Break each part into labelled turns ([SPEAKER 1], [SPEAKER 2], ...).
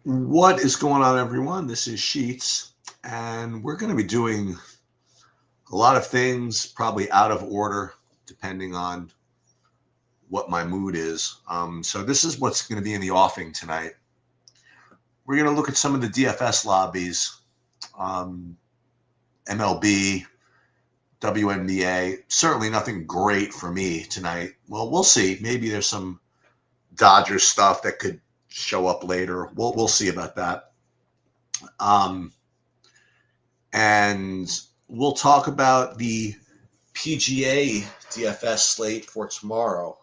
[SPEAKER 1] What is going on, everyone? This is Sheets, and we're going to be doing a lot of things, probably out of order, depending on what my mood is. So this is what's going to be in the offing tonight. We're going to look at some of the DFS lobbies, MLB, WNBA. Certainly nothing great for me tonight. Well, we'll see. Maybe there's some Dodgers stuff that could show up later. We'll see about that. And we'll talk about the PGA DFS slate for tomorrow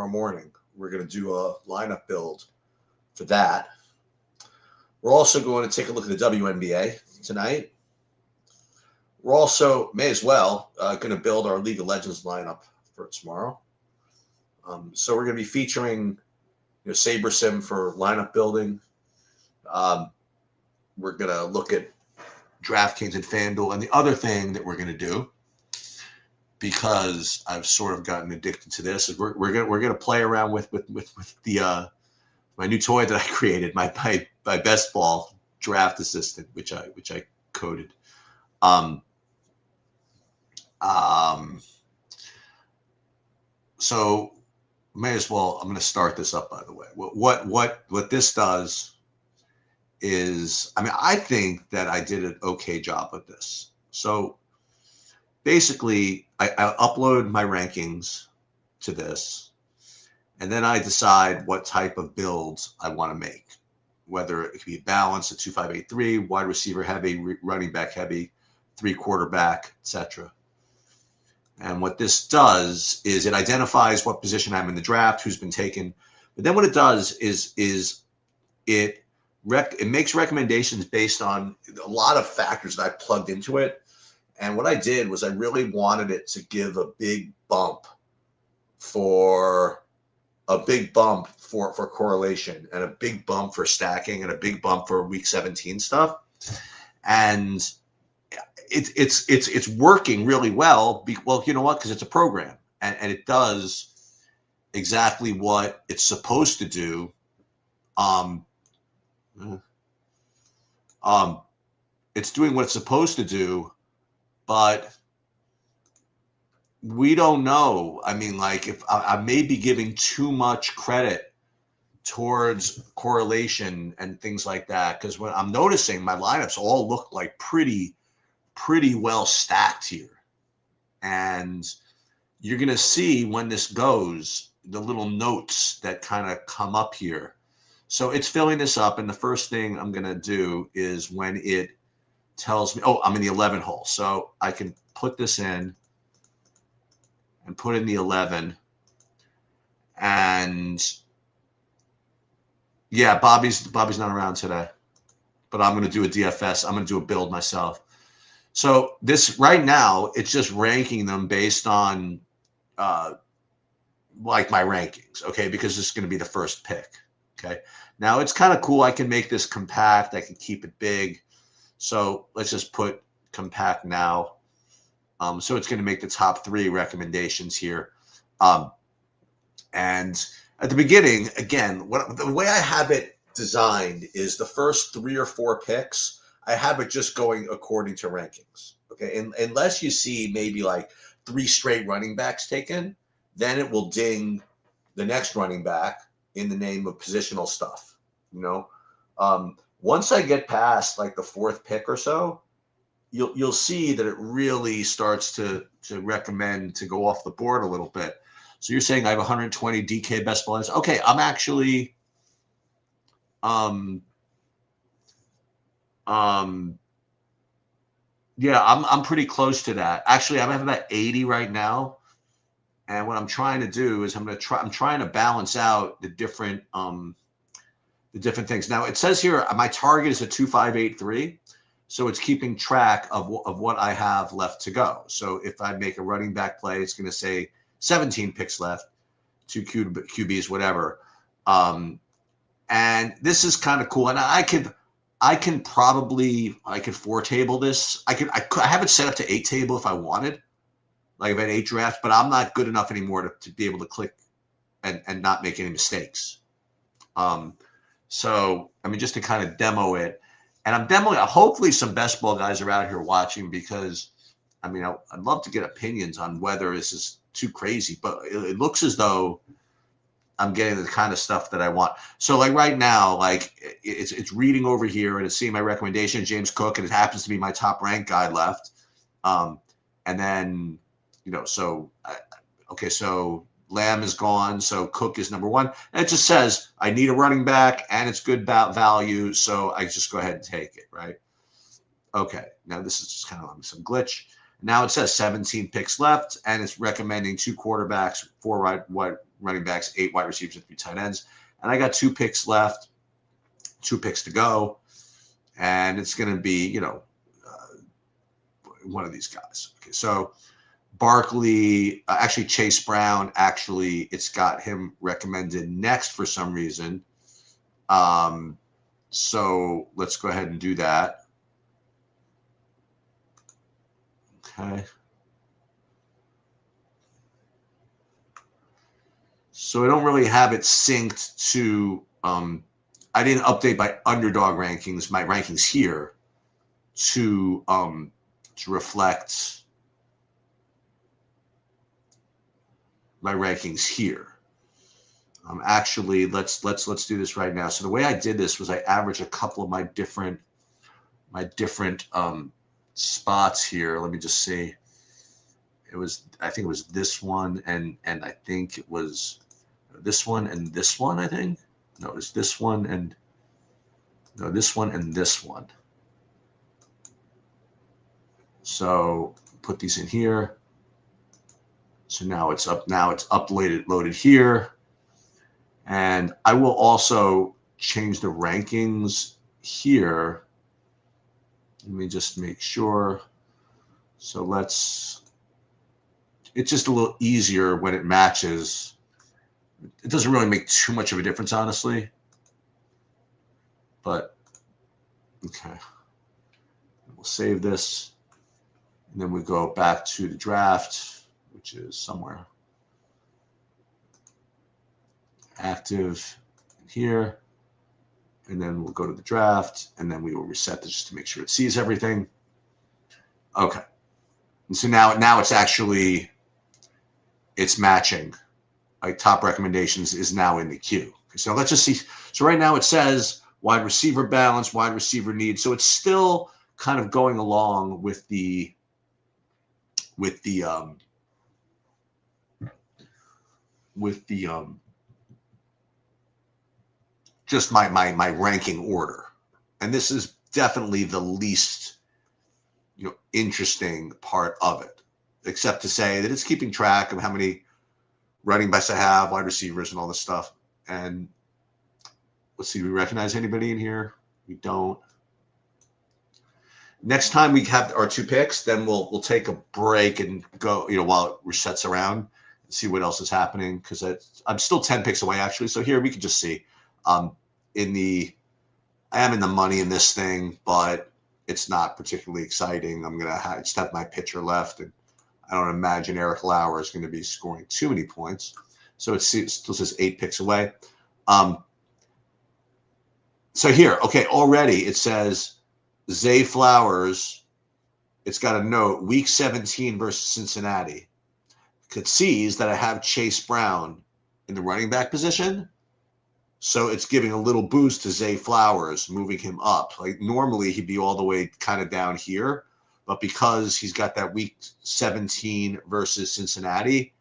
[SPEAKER 1] morning. We're going to do a lineup build for that. We're also going to take a look at the WNBA tonight. We're also, may as well, going to build our League of Legends lineup for tomorrow. So we're going to be featuring Saber Sim for lineup building. We're going to look at DraftKings and FanDuel. And the other thing that we're going to do, because I've sort of gotten addicted to this, is we're going to play around with the my new toy that I created, my best ball draft assistant, which I coded. So may as well. I'm going to start this up. By the way, what this does is, I think that I did an okay job with this. So basically, I upload my rankings to this, and then I decide what type of builds I want to make, whether it could be balanced, a 2-5-8-3, wide receiver heavy, running back heavy, 3 quarterback, etc. And what this does is it identifies what position I'm in the draft, who's been taken. But then what it does is it makes recommendations based on a lot of factors that I plugged into it. And what I did was I really wanted it to give a big bump for correlation, and a big bump for stacking, and a big bump for week 17 stuff. And it's working really well. Well, you know what? Because it's a program, and it does exactly what it's supposed to do. It's doing what it's supposed to do, but we don't know. If I may be giving too much credit towards correlation and things like that, because when I'm noticing my lineups all look like pretty well stacked here, and you're going to see when this goes the little notes that kind of come up here. So it's filling this up, and the first thing I'm going to do is when it tells me, oh, I'm in the 11 hole. So I can put this in and put in the 11. And yeah, Bobby's not around today, but I'm going to do a DFS. I'm going to do a build myself. So this right now, it's just ranking them based on like my rankings, okay, because this is going to be the first pick. Okay, now it's kind of cool. I can make this compact. I can keep it big. So let's just put compact now. So it's going to make the top 3 recommendations here. And at the beginning, again, the way I have it designed is the first 3 or 4 picks, I have it just going according to rankings. Okay, and unless you see maybe like 3 straight running backs taken, then it will ding the next running back in the name of positional stuff. Once I get past like the 4th pick or so, you'll see that it really starts to recommend to go off the board a little bit. So you're saying I have 120 DK best ball. Okay, I'm actually yeah, I'm pretty close to that. Actually, I'm at about 80 right now. And what I'm trying to do is I'm trying to balance out the different things. Now it says here my target is a 2-5-8-3, so it's keeping track of what I have left to go. So if I make a running back play, it's going to say 17 picks left, 2 QBs, whatever. And this is kind of cool. And I could 4-table this. I have it set up to 8-table if I wanted. Like I've had 8 drafts, but I'm not good enough anymore to be able to click and not make any mistakes. So, I mean, just to kind of demo it. And I'm demoing, hopefully some best ball guys are out here watching because, I mean, I'd love to get opinions on whether this is too crazy, but it looks as though I'm getting the kind of stuff that I want. So like right now, like it's reading over here and it's seeing my recommendation, James Cook, and it happens to be my top ranked guy left. And then, okay, so Lamb is gone, so Cook is number one. And it just says I need a running back and it's good value, so I just go ahead and take it, right? Okay, now this is just kind of some glitch. Now it says 17 picks left, and it's recommending 2 quarterbacks, 4 running backs, 8 wide receivers, and 3 tight ends. And I got 2 picks left, 2 picks to go, and it's going to be, one of these guys. Okay, so Barkley, actually Chase Brown, it's got him recommended next for some reason. So let's go ahead and do that. Okay. So I don't really have it synced to, I didn't update my underdog rankings, my rankings here to reflect my rankings here. Actually, let's do this right now. So the way I did this was I averaged a couple of my different spots here. Let me just see. I think it was this one, and I think it was this one and this one, I think. No, it was this one and this one and this one. So put these in here. So now it's loaded here. And I will also change the rankings here. Let me just make sure. So it's just a little easier when it matches. It doesn't really make too much of a difference, honestly. But, okay. We'll save this. And then we go back to the draft, which is somewhere. Active here. And then we'll go to the draft. And then we will reset this just to make sure it sees everything. Okay. And so now it's matching. Like top recommendations is now in the queue. Okay, so let's just see. So right now it says wide receiver balance, wide receiver need. So it's still kind of going along with the just my ranking order. And this is definitely the least interesting part of it, except to say that it's keeping track of how many running backs I have, wide receivers, and all this stuff. And let's see, we recognize anybody in here? We don't. Next time we have our 2 picks, then we'll take a break and go, while it resets around and see what else is happening. Because I'm still 10 picks away, actually. So here we can just see. I am in the money in this thing, but it's not particularly exciting. I'm going to just have my pitcher left, and I don't imagine Eric Lauer is going to be scoring too many points. So it still says 8 picks away. So here, okay, already it says Zay Flowers. It's got a note, week 17 versus Cincinnati. It sees that I have Chase Brown in the running back position. So it's giving a little boost to Zay Flowers, moving him up. Like normally he'd be all the way kind of down here, but because he's got that week 17 versus Cincinnati,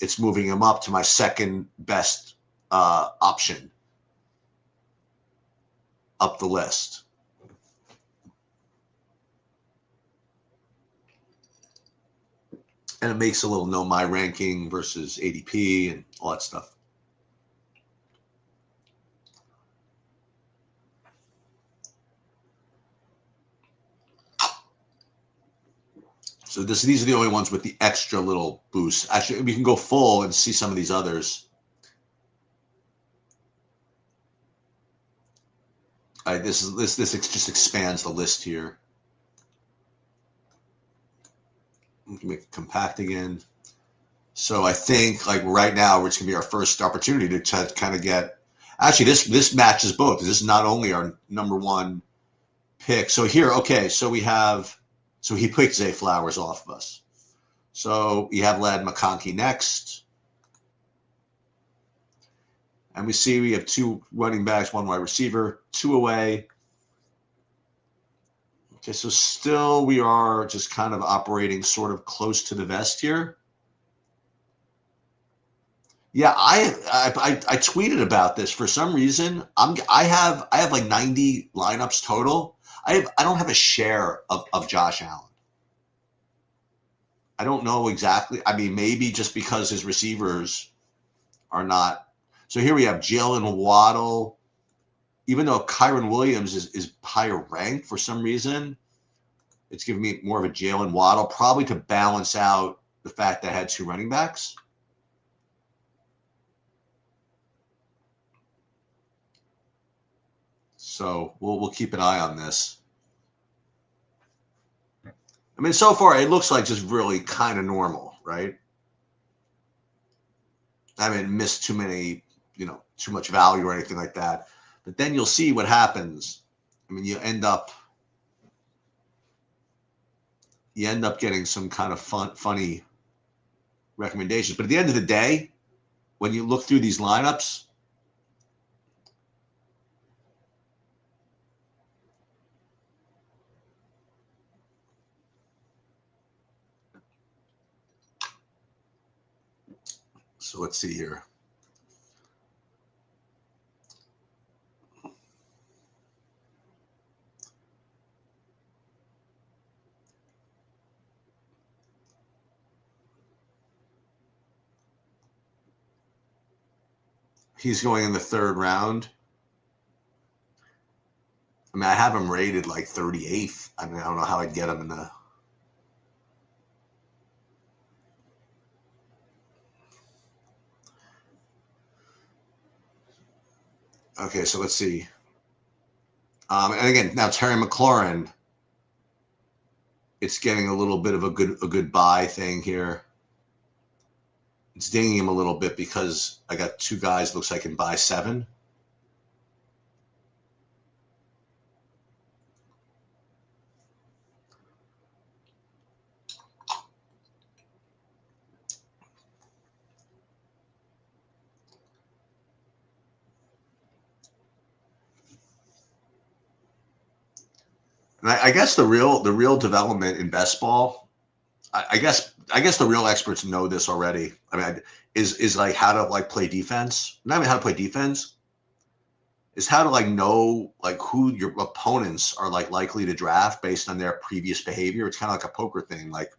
[SPEAKER 1] it's moving him up to my second best option up the list. And it makes a little know my ranking versus ADP and all that stuff. So these are the only ones with the extra little boost. Actually, we can go full and see some of these others. All right, this just expands the list here. We can make it compact again. So I think like right now, it's gonna be our first opportunity to kind of get. Actually, this matches both. This is not only our number one pick. So here, okay, so he picked Zay Flowers off of us. So you have Ladd McConkey next. And we see we have 2 running backs, 1 wide receiver, 2 away. Okay, so still we are just kind of operating sort of close to the vest here. Yeah, I tweeted about this for some reason. I have like 90 lineups total. I don't have a share of Josh Allen. I don't know exactly. I mean, maybe just because his receivers are not. So here we have Jalen Waddle. Even though Kyron Williams is higher ranked for some reason, it's giving me more of a Jalen Waddle, probably to balance out the fact that I had 2 running backs. So we'll keep an eye on this. I mean, so far it looks like just really kind of normal, right? I haven't missed too many, too much value or anything like that. But then you'll see what happens. I mean, you end up getting some kind of funny recommendations. But at the end of the day, when you look through these lineups, so let's see here. He's going in the 3rd round. I mean, I have him rated like 38th. I mean, I don't know how I'd get him in the. Okay, so let's see. And again, now Terry McLaurin, it's getting a little bit of a good buy thing here. It's dinging him a little bit because I got 2 guys. Looks like I can buy 7. And I guess the real development in best ball, I guess the real experts know this already. I mean, is like how to like play defense. Not even how to play defense, is how to like know like who your opponents are like likely to draft based on their previous behavior. It's kind of like a poker thing. Like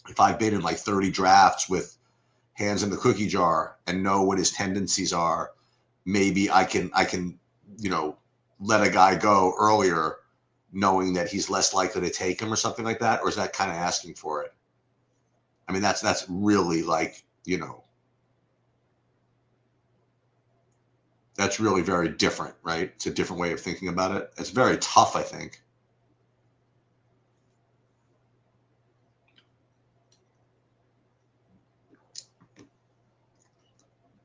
[SPEAKER 1] if I've been in like 30 drafts with hands in the cookie jar and know what his tendencies are, maybe I can let a guy go earlier, knowing that he's less likely to take him or something like that? Or is that kind of asking for it? I mean, that's really like, that's really very different, right? It's a different way of thinking about it. It's very tough, I think.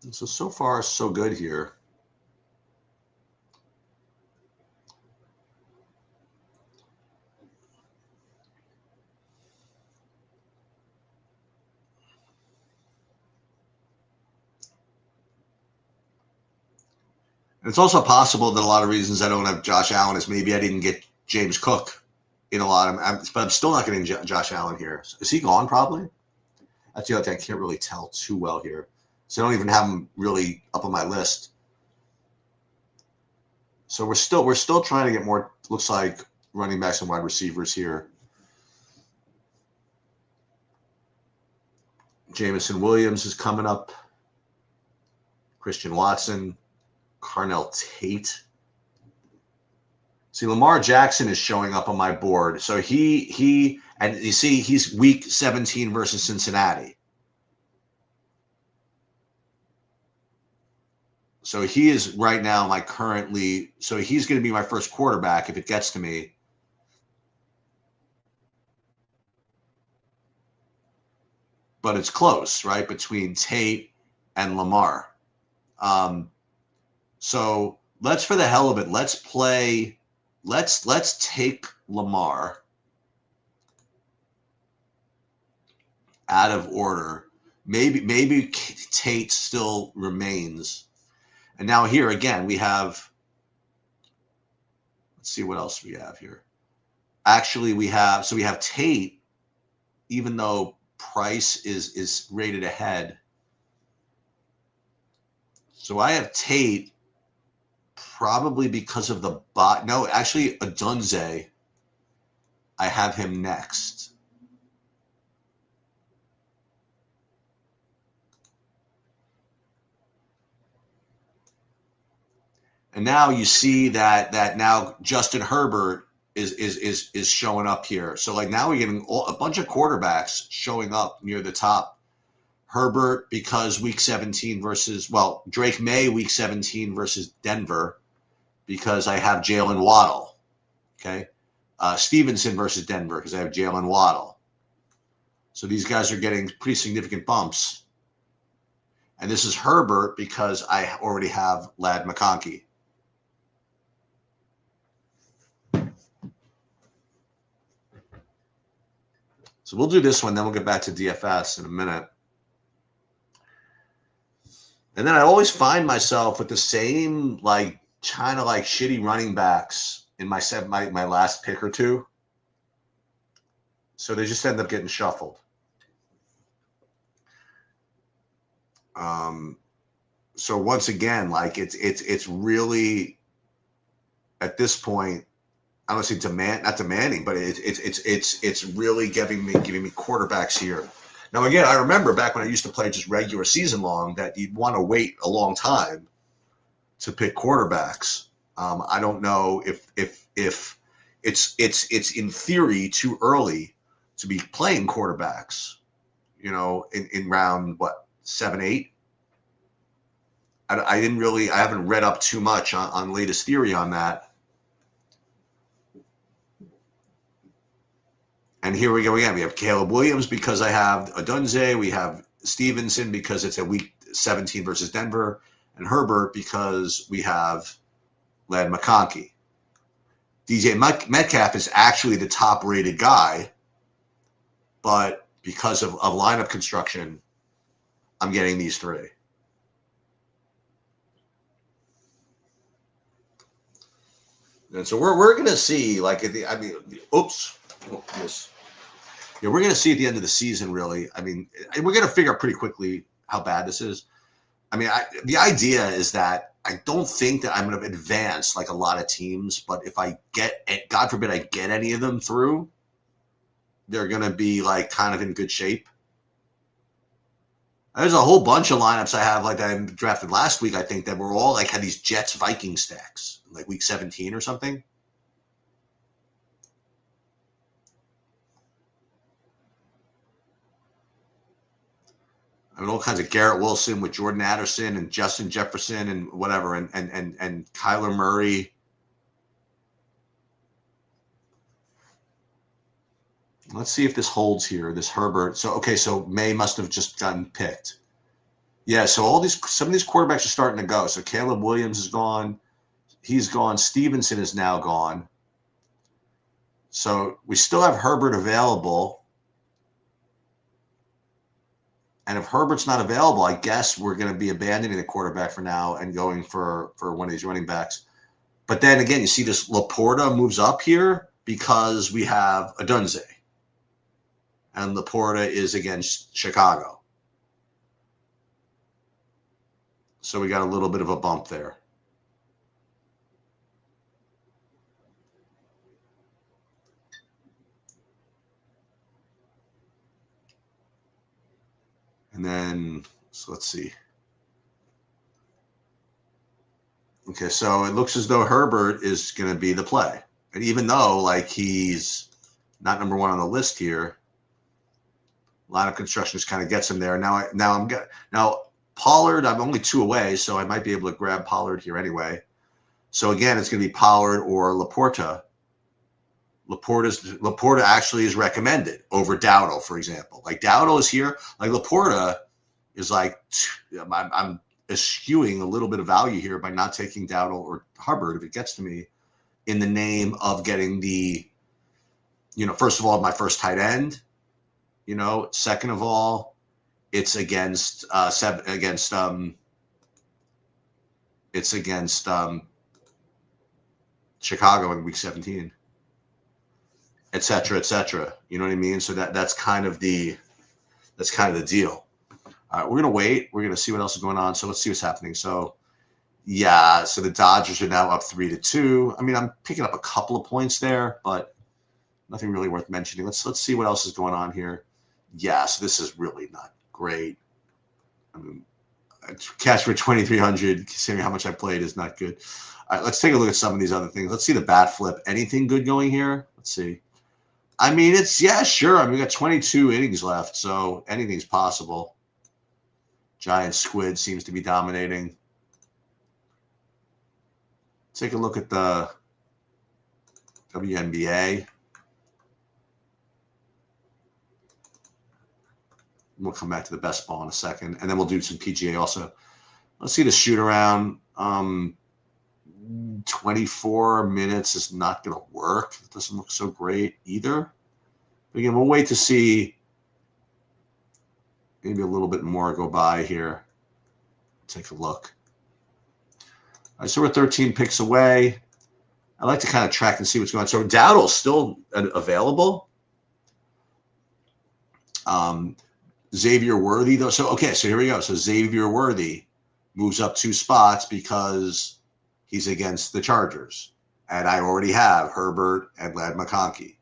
[SPEAKER 1] And so far, so good here. And it's also possible that a lot of reasons I don't have Josh Allen is maybe I didn't get James Cook in a lot of, but I'm still not getting Josh Allen here. Is he gone probably? That's the other thing. I can't really tell too well here. So I don't even have him really up on my list. So we're still trying to get more, looks like, running backs and wide receivers here. Jamison Williams is coming up. Christian Watson. Carnell Tate. See, Lamar Jackson is showing up on my board. So he and you see he's week 17 versus Cincinnati. So he is right now my currently, so he's going to be my first quarterback if it gets to me. But it's close, right, between Tate and Lamar. So let's, for the hell of it, let's take Lamar out of order. Maybe Tate still remains. And now here again, we have, let's see what else we have here. Actually, we have Tate, even though Price is rated ahead. So I have Tate probably because of the bot. No, actually, Adunze, I have him next. And now you see that now Justin Herbert is showing up here. So like now we're getting a bunch of quarterbacks showing up near the top. Herbert because week 17 versus, well, Drake May week 17 versus Denver because I have Jalen Waddle. Okay. Stevenson versus Denver because I have Jalen Waddle. So these guys are getting pretty significant bumps. And this is Herbert because I already have Ladd McConkey. So we'll do this one, then we'll get back to DFS in a minute. And then I always find myself with the same, like, kind of like shitty running backs in my last pick or two. So they just end up getting shuffled. So once again, like it's really at this point, I don't say not demanding, but it's really giving me quarterbacks here. Now again, I remember back when I used to play just regular season long that you'd want to wait a long time to pick quarterbacks. I don't know if it's in theory too early to be playing quarterbacks, you know, in round what 7, 8. I haven't read up too much on latest theory on that. And here we go again. We have Caleb Williams because I have Adunze. We have Stevenson because it's a week 17 versus Denver. And Herbert because we have Ladd McConkey. DJ Metcalf is actually the top-rated guy. But because of lineup construction, I'm getting these three. And so we're going to see, like, yes. Yeah, we're going to see at the end of the season, really. I mean, we're going to figure out pretty quickly how bad this is. I mean, the idea is that I don't think that I'm going to advance like a lot of teams, but if I get, God forbid I get any of them through, they're going to be like kind of in good shape. There's a whole bunch of lineups I have like that I drafted last week, I think, that were all like had these Jets-Vikings stacks, like week 17 or something. I mean, all kinds of Garrett Wilson with Jordan Addison and Justin Jefferson and whatever, and Kyler Murray. Let's see if this holds here, this Herbert. So, okay, so May must have just gotten picked. Yeah, so some of these quarterbacks are starting to go. So Caleb Williams is gone. He's gone. Stevenson is now gone. So we still have Herbert available. And if Herbert's not available, I guess we're going to be abandoning the quarterback for now and going for one of these running backs. But then again, you see this Laporta moves up here because we have Adunze. And Laporta is against Chicago. So we got a little bit of a bump there. And then, so let's see. Okay, so it looks as though Herbert is going to be the play. And even though, like, he's not number one on the list here, line of construction just kind of gets him there. Now Pollard, I'm only 2 away, so I might be able to grab Pollard here anyway. So again, it's going to be Pollard or Laporta. Laporta actually is recommended over Dowdle, for example. Like Dowdle is here. Like Laporta is like, I'm eschewing a little bit of value here by not taking Dowdle or Hubbard if it gets to me, in the name of getting the, first of all, my first tight end. Second of all, it's against Chicago in week 17, et cetera. You know what I mean? So that's kind of the deal. All right, we're gonna wait. We're gonna see what else is going on. So let's see what's happening. So yeah, so the Dodgers are now up 3-2. I mean, I'm picking up a couple of points there, but nothing really worth mentioning. Let's see what else is going on here. Yeah, so this is really not great. I mean, cash for 2,300, considering how much I played, is not good. All right, let's take a look at some of these other things. Let's see the bat flip. Anything good going here? Let's see. I mean, sure. I mean, we got 22 innings left, so anything's possible. Giant squid seems to be dominating. Take a look at the WNBA. We'll come back to the best ball in a second, and then we'll do some PGA also. Let's see the shoot around. 24 minutes is not going to work. It doesn't look so great either. But again, we'll wait to see maybe a little bit more go by here. Take a look. All right, so we're 13 picks away. I like to kind of track and see what's going on. So Dowdle's still available. Xavier Worthy, though. So here we go. So Xavier Worthy moves up 2 spots because he's against the Chargers. And I already have Herbert and Ladd McConkey.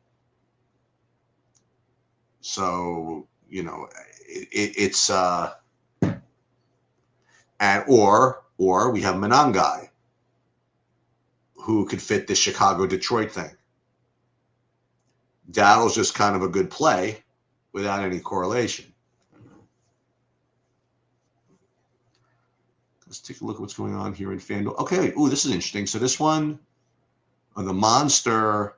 [SPEAKER 1] So, it's or we have Monangai, who could fit the Chicago-Detroit thing. Dowdle's just kind of a good play without any correlation. Let's take a look at what's going on here in FanDuel. Okay, this is interesting. So this one, the Monster,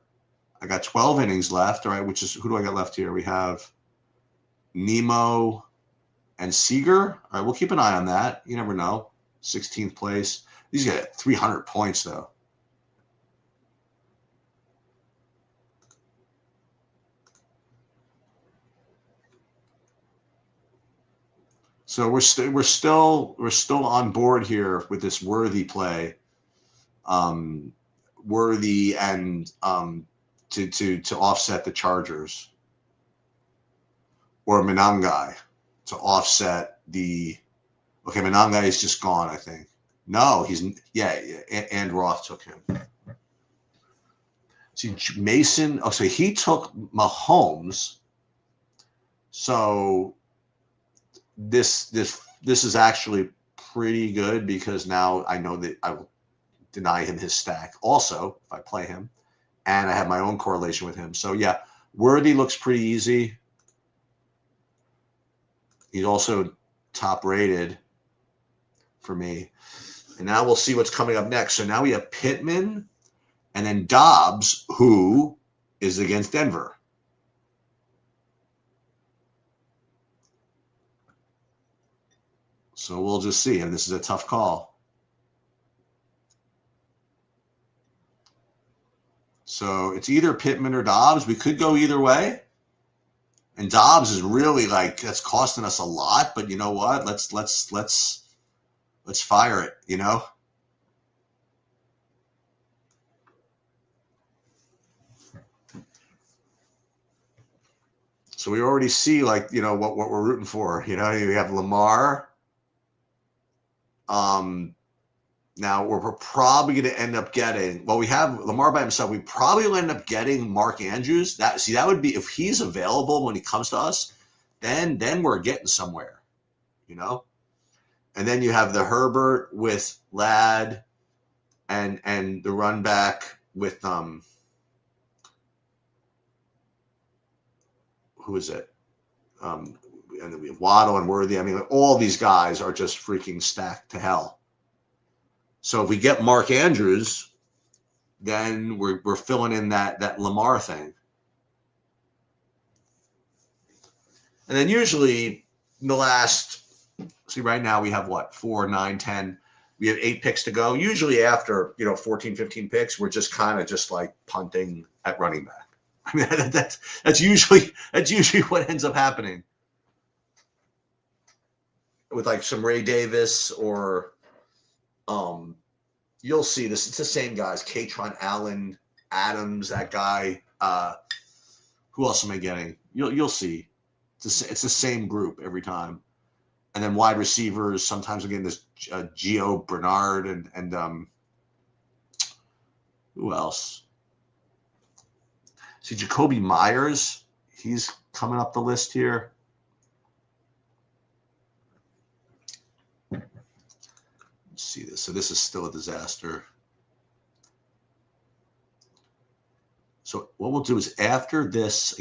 [SPEAKER 1] I got 12 innings left, all right, which is, who do I got left here? We have Nemo and Seager. All right, we'll keep an eye on that. You never know. 16th place. These got 300 points, though. So we're still on board here with this Worthy play, Worthy and to offset the Chargers, or Monangai to offset the. Okay, Monangai is just gone, I think. No, and Roth took him. See, Mason. Oh, so he took Mahomes. So. This is actually pretty good because now I know that I will deny him his stack also if I play him, and I have my own correlation with him. So yeah, Worthy looks pretty easy. He's also top rated for me. And now we'll see what's coming up next. So now we have Pittman and then Dobbs, who is against Denver. So we'll just see. And this is a tough call. So it's either Pittman or Dobbs. We could go either way. And Dobbs is really that's costing us a lot. But you know what? Let's fire it. So we already see what we're rooting for. We have Lamar. Now we're probably going to end up getting. Well, we have Lamar by himself. We probably will end up getting Mark Andrews. That would be if he's available when he comes to us. Then we're getting somewhere, And then you have the Herbert with Ladd, and the run back with who is it? And then we have Waddle and Worthy. I mean, all these guys are just freaking stacked to hell. So if we get Mark Andrews, then we're filling in that Lamar thing. And then usually in the last See, right now we have what, 4, 9, 10. We have 8 picks to go. Usually after, 14, 15 picks, we're just kind of just like punting at running back. I mean, that's usually what ends up happening with like some Ray Davis or you'll see this. It's the same guys: Katron Allen, Adams, that guy. Who else am I getting? You'll see. It's the same group every time. And then wide receivers. Sometimes again, this Gio Bernard and who else? See, Jacoby Myers. He's coming up the list here. Let's see this. So this is still a disaster. So what we'll do is after this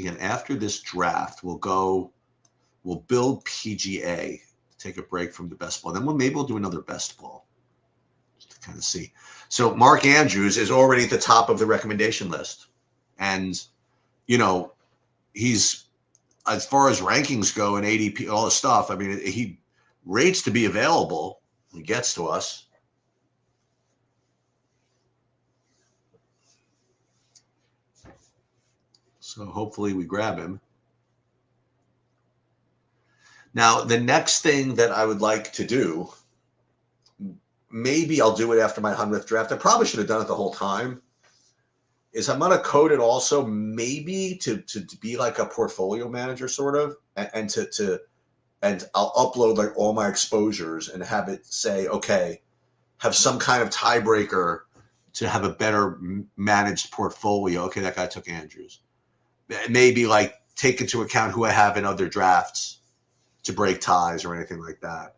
[SPEAKER 1] draft, we'll build PGA, take a break from the best ball. Then maybe we'll do another best ball just to kind of see. So Mark Andrews is already at the top of the recommendation list. And, he's, as far as rankings go and ADP, all this stuff, I mean, he rates to be available. He gets to us. So hopefully we grab him. Now, the next thing that I would like to do, maybe I'll do it after my 100th draft. I probably should have done it the whole time, is I'm going to code it also maybe to be like a portfolio manager sort of, and I'll upload like all my exposures and have it say, okay, have some kind of tiebreaker to have a better managed portfolio. Okay, that guy took Andrews. Maybe like take into account who I have in other drafts to break ties or anything like that.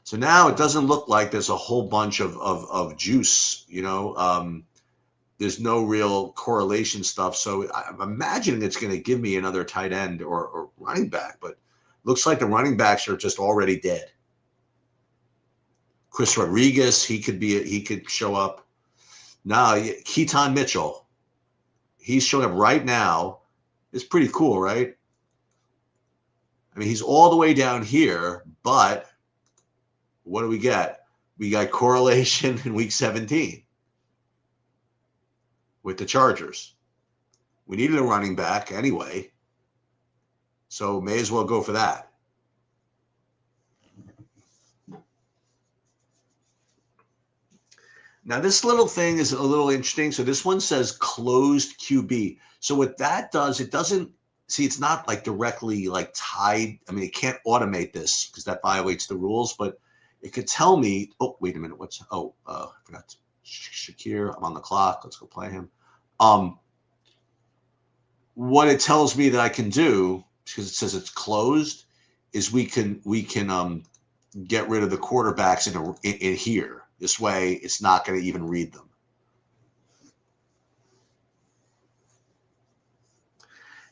[SPEAKER 1] So now it doesn't look like there's a whole bunch of juice, there's no real correlation stuff. So I'm imagining it's going to give me another tight end or running back, but looks like the running backs are just already dead. Chris Rodriguez, he could show up. Now, Keaton Mitchell, he's showing up right now. It's pretty cool, right? I mean, he's all the way down here, but what do we get? We got correlation in week 17 with the Chargers. We needed a running back anyway, so may as well go for that. Now, this little thing is a little interesting. So this one says closed QB. So what that does, it doesn't, see, it's not like directly like tied. I mean, it can't automate this because that violates the rules, but it could tell me, oh, wait a minute. I forgot Shakir. I'm on the clock. Let's go play him. What it tells me that I can do, because it says it's closed, is we can get rid of the quarterbacks in here. This way, it's not going to even read them.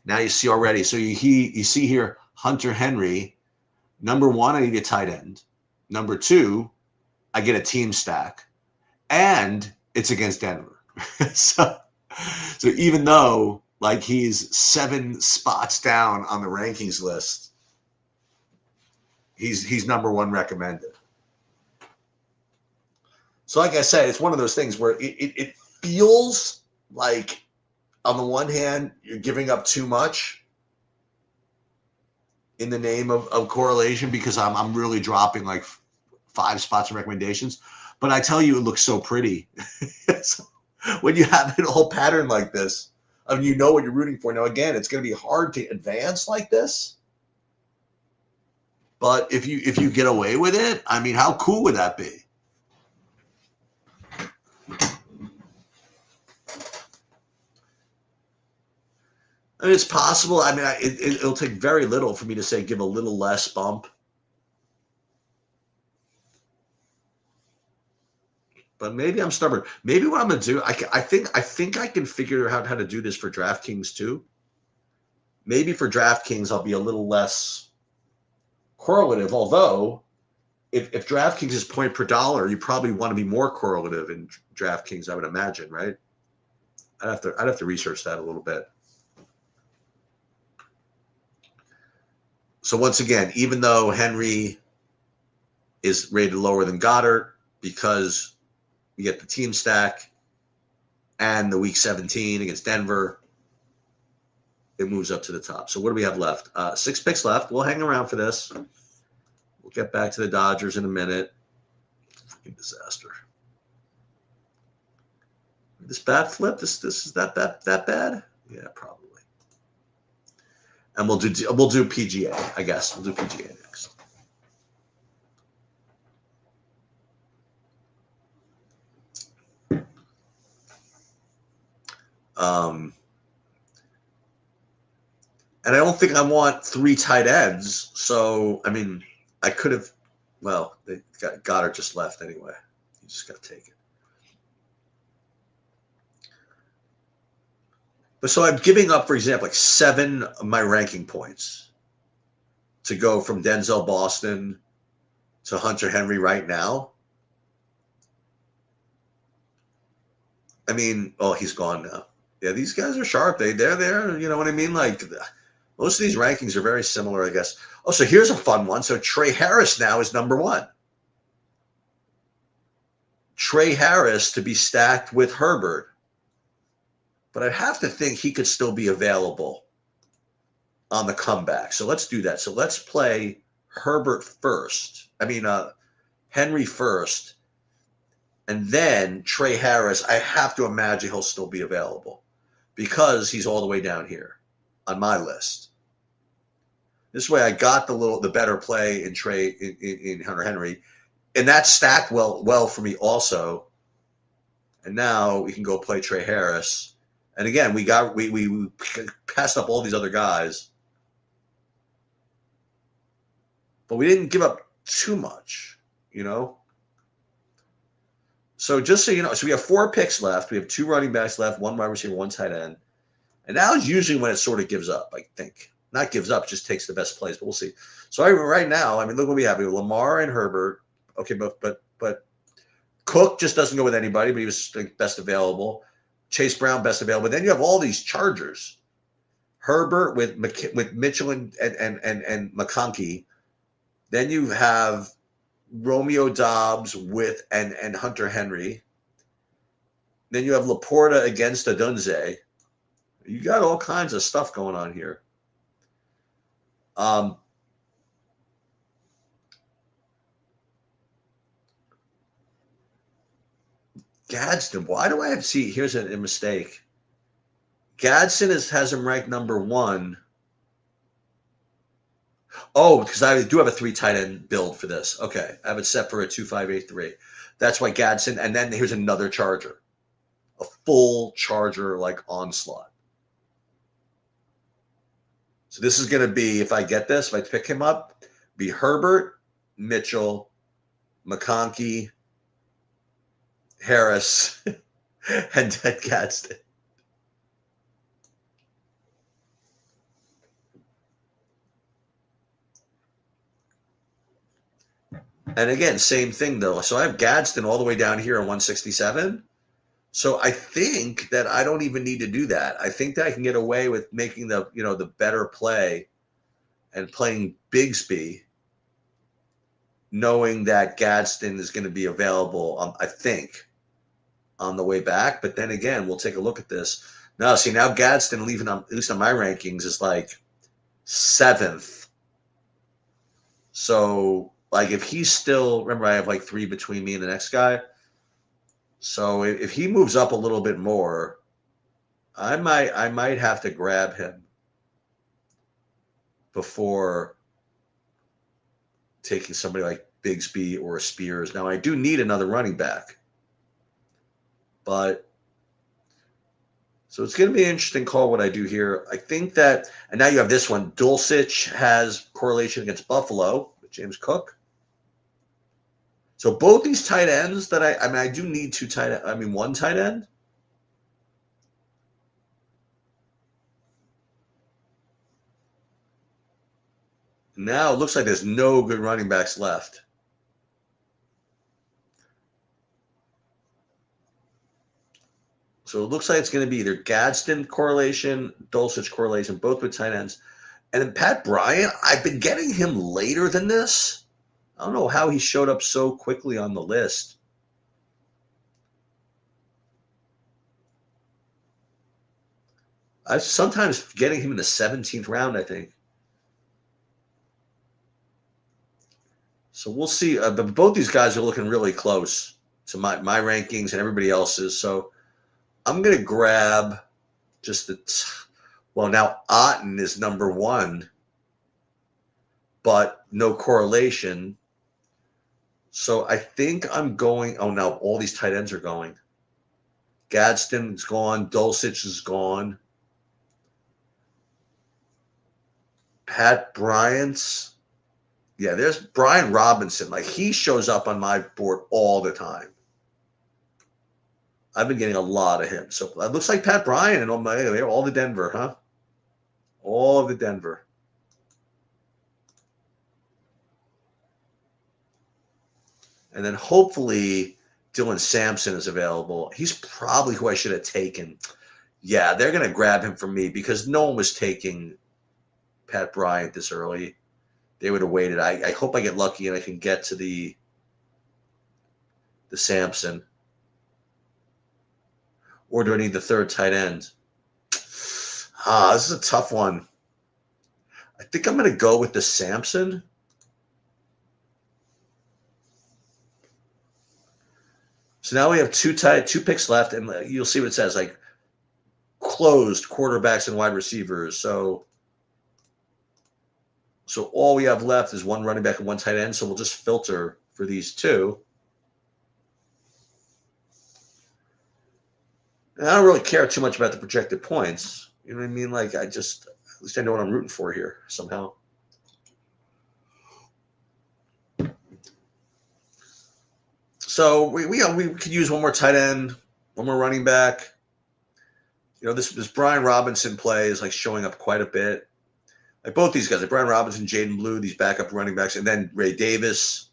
[SPEAKER 1] Now you see already. So you see here, Hunter Henry. Number 1, I need a tight end. Number 2, I get a team stack, and it's against Denver. so even though like he's 7 spots down on the rankings list, he's number 1 recommended. So like I said, it's one of those things where it feels like on the one hand, you're giving up too much in the name of correlation because I'm really dropping like 5 spots of recommendations. But I tell you, it looks so pretty. So when you have an all pattern like this, I mean, you know what you're rooting for. Now, again, it's going to be hard to advance like this. But if you get away with it, I mean, how cool would that be? I mean, it's possible. I mean, it'll take very little for me to say give a little less bump. But maybe I'm stubborn. Maybe what I'm going to do, I think I can figure out how to do this for DraftKings too. Maybe for DraftKings, I'll be a little less correlative. Although, if DraftKings is point per dollar, you probably want to be more correlative in DraftKings, I would imagine, right? I'd have to research that a little bit. So once again, even though Henry is rated lower than Goddard because we get the team stack and the week 17 against Denver, it moves up to the top. So what do we have left? 6 picks left. We'll hang around for this. We'll get back to the Dodgers in a minute. Freaking disaster. This bat flip. This is that bad? Yeah, probably. And we'll do PGA. I guess we'll do PGA next. And I don't think I want 3 tight ends. So, I mean, I could have, well, they got Goddard just left anyway. You just got to take it. But so I'm giving up, for example, like 7 of my ranking points to go from Denzel Boston to Hunter Henry right now. I mean, oh, he's gone now. Yeah, these guys are sharp. They're there. You know what I mean? Like, most of these rankings are very similar, I guess. Oh, so here's a fun one. So Trey Harris now is number 1. Trey Harris to be stacked with Herbert. But I'd have to think he could still be available on the comeback. So let's do that. So let's play Herbert first. I mean, Henry first. And then Trey Harris, I have to imagine he'll still be available because he's all the way down here on my list. This way I got the better play in Hunter Henry. And that stacked well for me also. And now we can go play Trey Harris. And again, we passed up all these other guys. But we didn't give up too much, you know? So just so you know, so we have 4 picks left. We have 2 running backs left, 1 wide receiver, 1 tight end. And now is usually when it sort of gives up, I think. Not gives up, just takes the best plays, but we'll see. So right now, I mean, look what we have. We have Lamar and Herbert. Okay, but Cook just doesn't go with anybody, but he was best available. Chase Brown, best available. But then you have all these Chargers. Herbert with Mitchell and McConkey. Then you have Romeo Dobbs with and Hunter Henry. Then you have Laporta against Adunze. You got all kinds of stuff going on here. Gadsden. Why do I have to see? Here's a mistake. Gadsden has him ranked number 1. Oh, because I do have a 3 tight end build for this. Okay. I have it set for a 2-5-8-3. That's why Gadsden. And then here's another Charger. A full Charger like onslaught. So this is going to be, if I get this, if I pick him up, be Herbert, Mitchell, McConkey, Harris, and Ted Gadsden. And again, same thing though. So I have Gadsden all the way down here at 167. So I think that I don't even need to do that. I think that I can get away with making the better play and playing Bigsby, knowing that Gadsden is going to be available, I think, on the way back. But then again, we'll take a look at this. Now, see, now Gadsden, leaving at least on my rankings, is like 7th. So, like, if he's still, remember, I have like 3 between me and the next guy. So if he moves up a little bit more, I might have to grab him before taking somebody like Bigsby or Spears. Now, I do need another running back. But so it's going to be an interesting call what I do here. I think that, and now you have this one. Dulcich has correlation against Buffalo with James Cook. So both these tight ends that I do need 2 tight end. I mean, 1 tight end. Now it looks like there's no good running backs left. So it looks like it's going to be either Gadsden correlation, Dulcich correlation, both with tight ends. And then Pat Bryant, I've been getting him later than this. I don't know how he showed up so quickly on the list. I sometimes getting him in the 17th round, I think. So we'll see. But both these guys are looking really close to my rankings and everybody else's. So I'm going to grab just the well, now Otten is number 1, but no correlation. So I think I'm going. Oh, now all these tight ends are going. Gadsden's gone. Dulcich is gone. Pat Bryant's. Yeah, there's Brian Robinson. Like, he shows up on my board all the time. I've been getting a lot of him. So it looks like Pat Bryant and all the Denver, huh? All of the Denver. And then hopefully Dylan Sampson is available. He's probably who I should have taken. Yeah, they're going to grab him for me because no one was taking Pat Bryant this early. They would have waited. I hope I get lucky and I can get to the Sampson. Or do I need the third tight end? This is a tough one. I think I'm going to go with the Sampson. So now we have two picks left, and you'll see what it says, like closed quarterbacks and wide receivers. So all we have left is one running back and one tight end. So we'll just filter for these two. And I don't really care too much about the projected points. You know what I mean? Like, at least I know what I'm rooting for here somehow. So we could use one more tight end, one more running back. You know, this Brian Robinson play is like showing up quite a bit. Like both these guys, like Brian Robinson, Jaden Blue, these backup running backs, and then Ray Davis.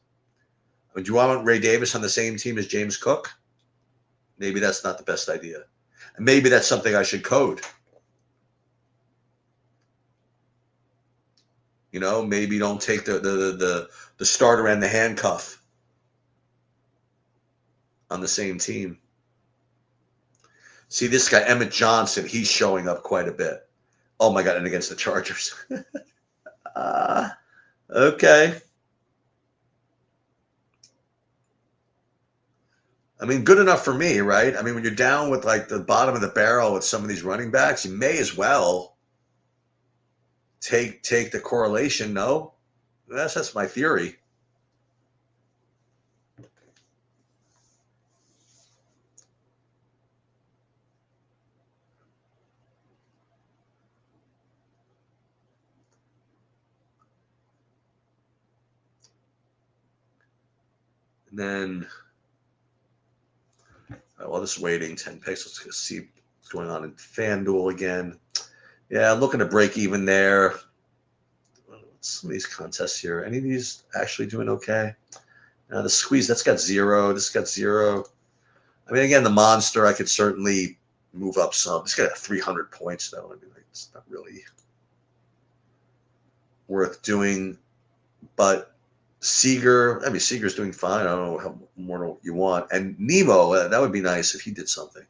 [SPEAKER 1] I mean, do you want Ray Davis on the same team as James Cook? Maybe that's not the best idea. And maybe that's something I should code. You know, maybe don't take the starter and the handcuff on the same team. See, this guy, Emmett Johnson, he's showing up quite a bit. Oh, my God, and against the Chargers. Okay. I mean, good enough for me, right? I mean, when you're down with like the bottom of the barrel with some of these running backs, you may as well take the correlation. No, that's my theory. And then, well, this is waiting 10 picks. Let's see what's going on in FanDuel again. Yeah, I'm looking to break even there. Some of these contests here. Any of these actually doing okay? The squeeze, that's got 0. This got 0. I mean, again, the monster, I could certainly move up some. It's got 300 points, though. I mean, like, it's not really worth doing. But Seager's doing fine. I don't know how more you want. And Nemo, that would be nice if he did something.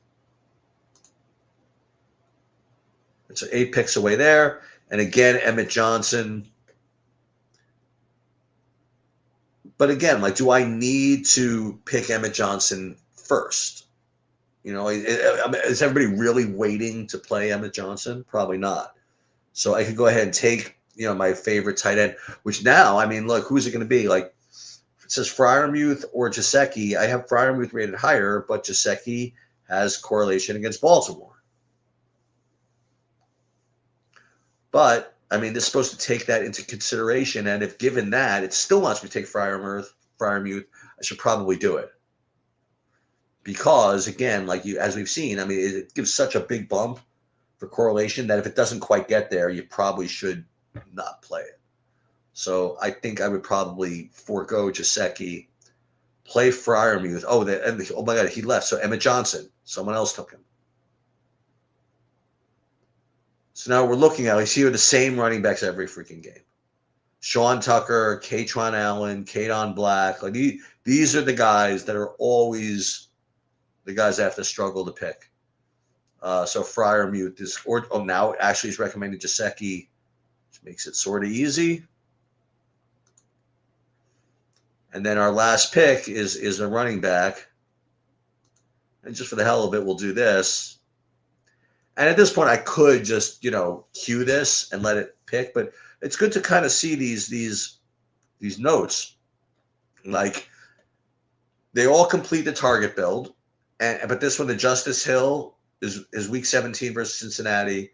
[SPEAKER 1] It's 8 picks away there. And again, Emmett Johnson. But again, like, do I need to pick Emmett Johnson first? You know, is everybody really waiting to play Emmett Johnson? Probably not. So I could go ahead and take, you know, my favorite tight end, which now, I mean, look, who's it going to be? Like, it says Freiermuth or Gesicki. I have Freiermuth rated higher, but Gesicki has correlation against Baltimore. But I mean, this is supposed to take that into consideration, and if given that, it still wants me to take Freiermuth, I should probably do it. Because, again, like as we've seen, I mean, it gives such a big bump for correlation that if it doesn't quite get there, you probably should not play it. So I think I would probably forego Gesicki, play Freiermuth. Oh my God, he left. So Emmett Johnson, someone else took him. So now we're looking at, here the same running backs every freaking game. Sean Tucker, Katron Allen, Kadon Black. Like these are the guys that are always the guys I have to struggle to pick. So Freiermuth is, now actually he's recommended Jasecki, which makes it sort of easy. And then our last pick is a running back. And just for the hell of it, we'll do this. And at this point, I could just, cue this and let it pick, but it's good to kind of see these notes. Like they all complete the target build, but this one, the Justice Hill is week 17 versus Cincinnati.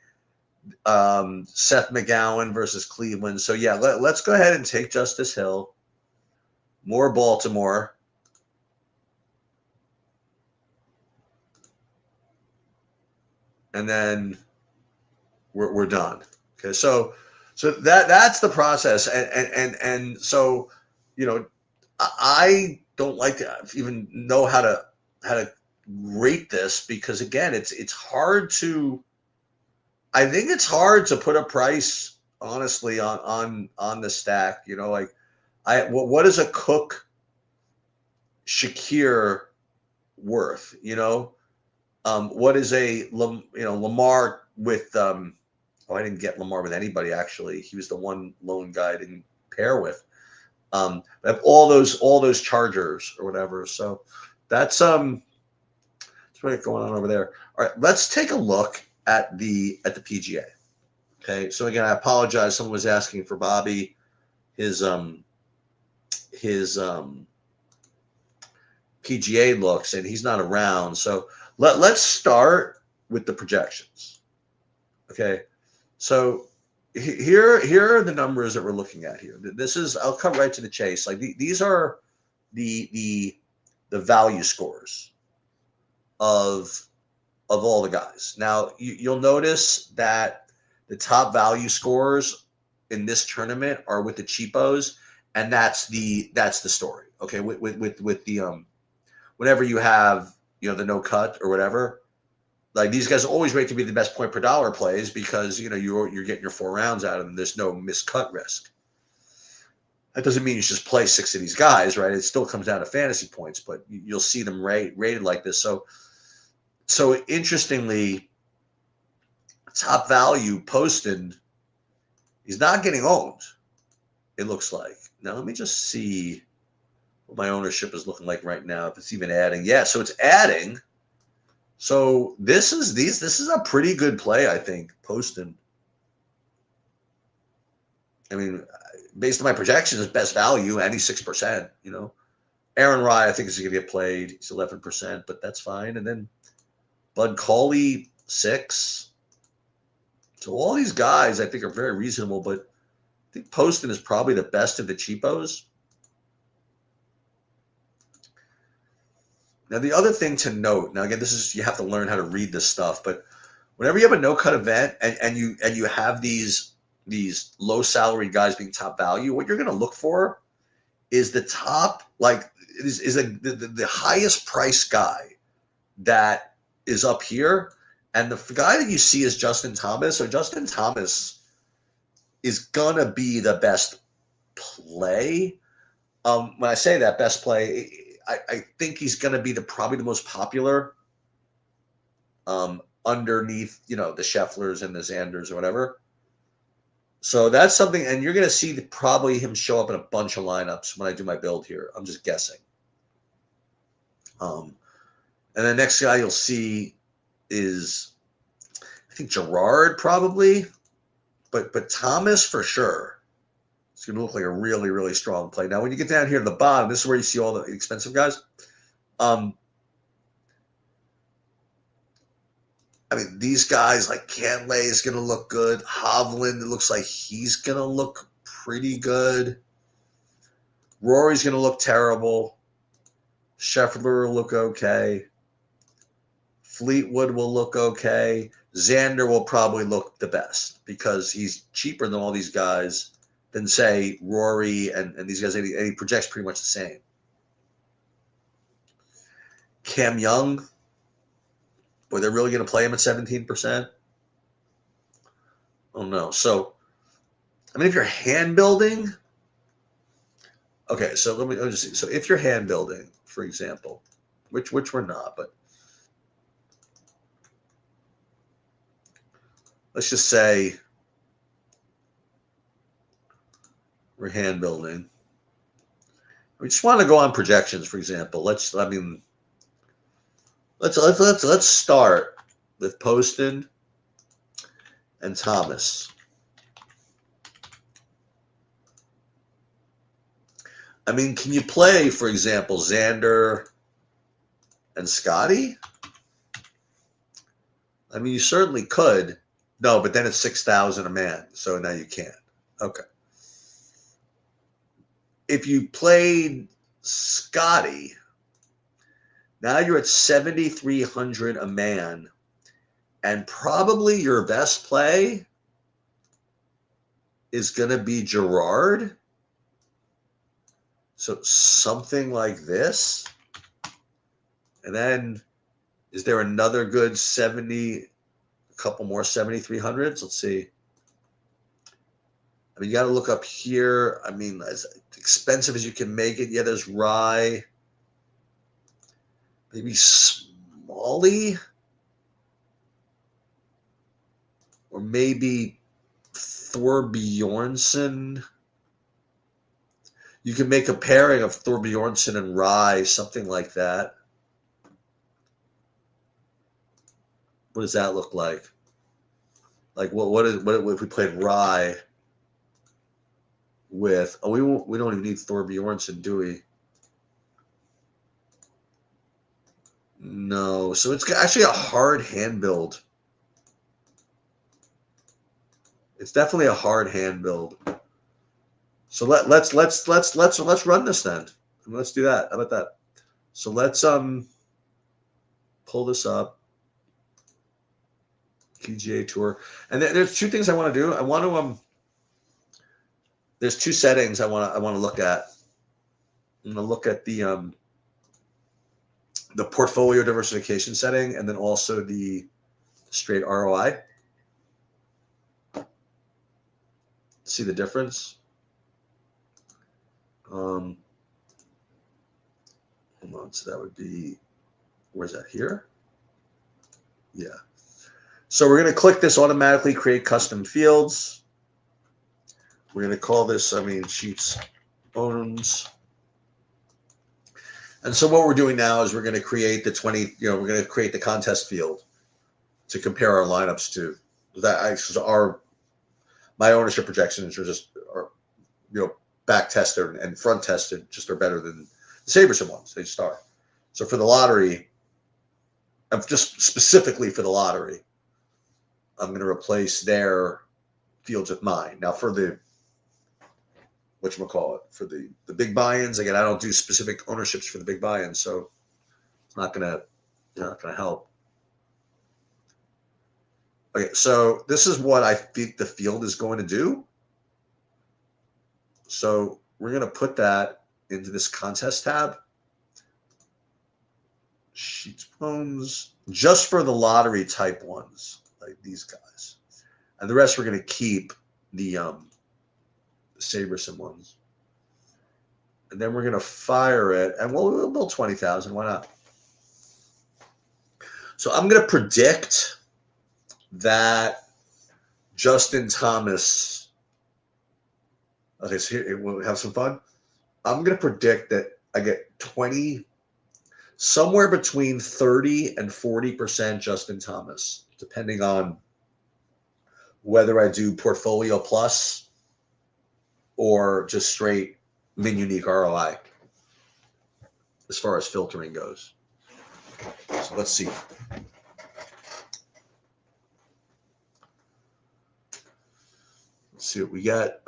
[SPEAKER 1] Seth McGowan versus Cleveland. So yeah, let's go ahead and take Justice Hill. More Baltimore. And then we're done. Okay, so that's the process, and so I don't like to even know how to rate this, because again, it's hard to. I think it's hard to put a price honestly on the stack. What is a Cook Shakir worth? What is a Lamar with I didn't get Lamar with anybody, actually. He was the one lone guy I didn't pair with. All those Chargers or whatever. So that's what's going on over there. All right, let's take a look at the PGA. Okay, so again, I apologize. Someone was asking for Bobby his PGA looks, and he's not around. So let's start with the projections. Okay, so here are the numbers that we're looking at here. I'll come right to the chase. Like these are the value scores of all the guys. Now you'll notice that the top value scores in this tournament are with the cheapos, and that's the story. Okay, with the whenever you have the no cut or whatever, like these guys always rate to be the best point per dollar plays, because you're getting your 4 rounds out of them. There's no miscut risk. That doesn't mean you should just play 6 of these guys, right? It still comes down to fantasy points, but you'll see them rated like this. So interestingly, top value Poston, he's not getting owned, it looks like. Now let me just see what my ownership is looking like right now, if it's even adding. Yeah, so it's adding. So this is a pretty good play, I think, Poston. I mean, based on my projections, best value, 96%. Aaron Rye, I think, is going to get played. He's 11%, but that's fine. And then Bud Cauley, 6%. So all these guys, I think, are very reasonable, but I think Poston is probably the best of the cheapos. Now, the other thing to note, now again, you have to learn how to read this stuff, but whenever you have a no-cut event and you have these low salary guys being top value, what you're going to look for is the top, like the highest price guy that is up here, and the guy that you see is Justin Thomas. So Justin Thomas is gonna be the best play. When I say that best play, I think he's going to be probably the most popular underneath, the Schefflers and the Xanders or whatever. So that's something, and you're going to see probably him show up in a bunch of lineups when I do my build here. I'm just guessing. And the next guy you'll see is, I think, Gerard probably, but Thomas for sure. It's going to look like a really, really strong play. Now, when you get down here to the bottom, this is where you see all the expensive guys. I mean, these guys like Cantlay is going to look good. Hovland, it looks like he's going to look pretty good. Rory's going to look terrible. Scheffler will look okay. Fleetwood will look okay. Xander will probably look the best because he's cheaper than all these guys than, say, Rory and these guys, and he projects pretty much the same. Cam Young, boy, they're really going to play him at 17%. Oh no. So, I mean, if you're hand building, okay. So let me just see. So if you're hand building, for example, which we're not, but let's just say we're hand building. We just want to go on projections, for example. Let's start with Poston and Thomas. I mean, can you play, for example, Xander and Scotty? I mean, you certainly could. No, but then it's 6,000 a man, so now you can't. Okay. If you played Scotty, now you're at 7,300 a man, and probably your best play is going to be Gerard. So something like this. And then is there another good 70, a couple more 7,300s? Let's see. I mean, you got to look up here. I mean, as expensive as you can make it. Yeah, there's Rye. Maybe Smalley. Or maybe Thorbjornsen. You can make a pairing of Thorbjornsen and Rye, something like that. What does that look like? Like what if we played Rye with? Oh, we don't even need Thorbjornsen, do we? No. So it's actually a hard hand build. It's definitely a hard hand build. So let's run this then. Let's do that. How about that? So let's pull this up. PGA Tour, and there's two things I want to do. I want to there's two settings I want to look at. I'm going to look at the portfolio diversification setting, and then also the straight ROI. See the difference. Hold on. So that would be, where's that here? Yeah. So we're going to click this automatically create custom fields. We're going to call this, Sheets owns. And so what we're doing now is we're going to create the we're going to create the contest field to compare our lineups to. My ownership projections are back tested and front tested just are better than the Saberson ones. They just are. So for the lottery, just specifically for the lottery, I'm going to replace their fields with mine. Now for the for the big buy-ins, again, I don't do specific ownerships for the big buy-ins, so it's not gonna help. Okay, so this is what I think the field is going to do. So we're going to put that into this contest tab. Sheets bones, just for the lottery type ones, like these guys. And the rest we're going to keep the Saberson ones. And then we're going to fire it, and we'll build 20,000. Why not? So I'm going to predict that Justin Thomas. Okay, so here we'll have some fun. I'm going to predict that I get somewhere between 30 and 40% Justin Thomas, depending on whether I do Portfolio Plus or just straight min unique ROI as far as filtering goes. So let's see. Let's see what we get.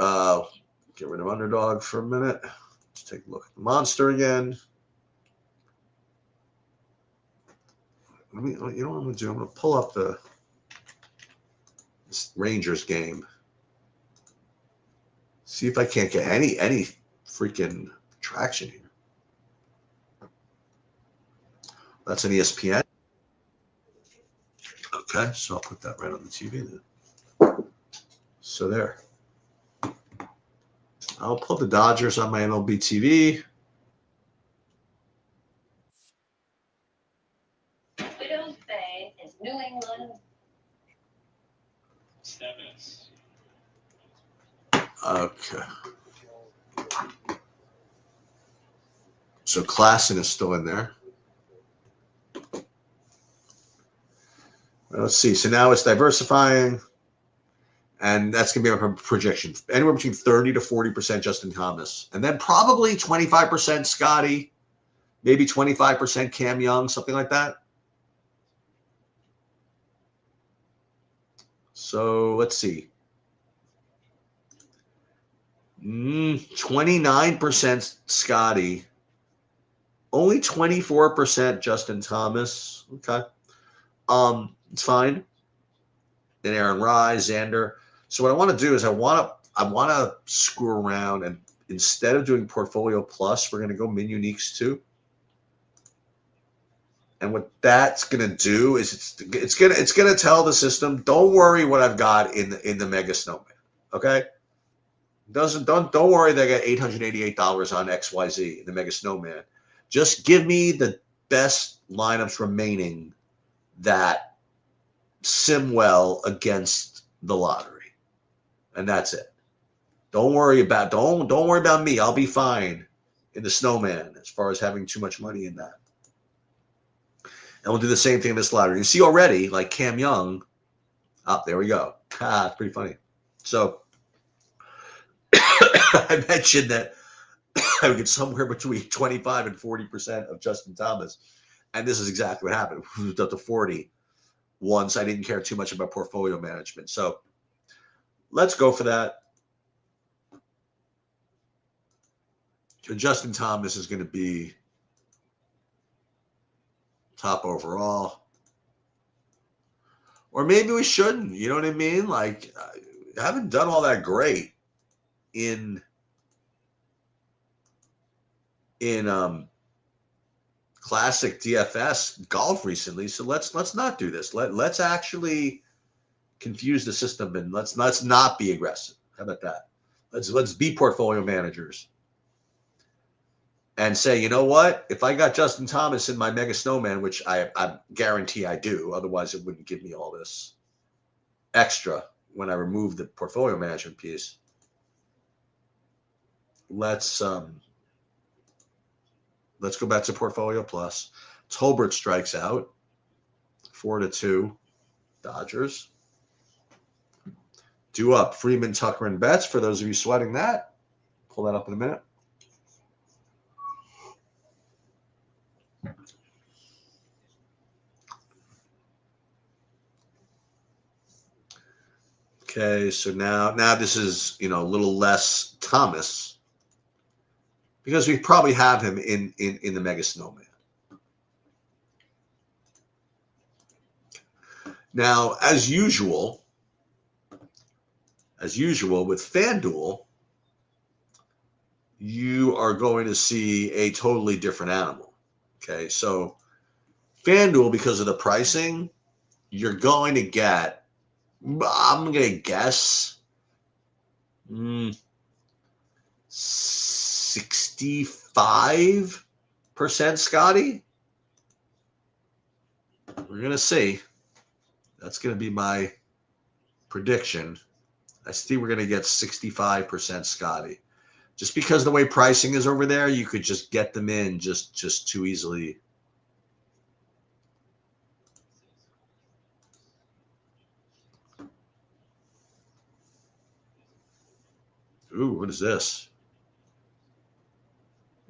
[SPEAKER 1] Get rid of underdog for a minute. Let's take a look at the monster again. You know what I'm going to do? I'm going to pull up this Rangers game. See if I can't get any freaking traction here. That's an ESPN. Okay, so I'll put that right on the TV then. So there. I'll pull the Dodgers on my MLB TV.
[SPEAKER 2] Widow's Bay is New England.
[SPEAKER 1] Okay. So Klassen is still in there. Let's see. So now it's diversifying. And that's going to be a projection. Anywhere between 30 to 40% Justin Thomas. And then probably 25% Scotty. Maybe 25% Cam Young, something like that. So let's see. 29% Scotty. Only 24% Justin Thomas. Okay. It's fine. Then Aaron Rise, Xander. So what I want to do is I want to screw around, and instead of doing Portfolio Plus, we're going to go Min Uniques too. And what that's going to do is it's going to tell the system, don't worry what I've got in the Mega Snowman. Okay? Don't worry that I got $888 on XYZ in the Mega Snowman. Just give me the best lineups remaining that sim well against the lottery. And that's it. Don't worry about me. I'll be fine in the Snowman as far as having too much money in that. And we'll do the same thing in this lottery. You see already, like Cam Young. Oh, there we go. It's pretty funny. So I mentioned that I would get somewhere between 25 and 40% of Justin Thomas. And this is exactly what happened. We moved up to 40 once I didn't care too much about portfolio management. So let's go for that. So Justin Thomas is going to be top overall. Or maybe we shouldn't. You know what I mean? Like, I haven't done all that great in classic DFS golf recently. So let's not do this. Let's actually confuse the system, and let's not be aggressive. How about that? Let's be portfolio managers and say, you know what? If I got Justin Thomas in my Mega Snowman, which I guarantee I do, otherwise it wouldn't give me all this extra when I remove the portfolio management piece. Let's go back to Portfolio Plus. Tolbert strikes out. 4-2. Dodgers. Due up. Freeman, Tucker, and Betts. For those of you sweating that, pull that up in a minute. Okay, so now this is, a little less Thomas, because we probably have him in the Mega Snowman. Now, as usual with FanDuel, you are going to see a totally different animal. Okay, so FanDuel, because of the pricing, you're going to get, I'm going to guess, 65% Scotty. We're going to see. That's going to be my prediction. I see we're going to get 65% Scotty. Just because the way pricing is over there, you could just get them in just too easily. Ooh, what is this?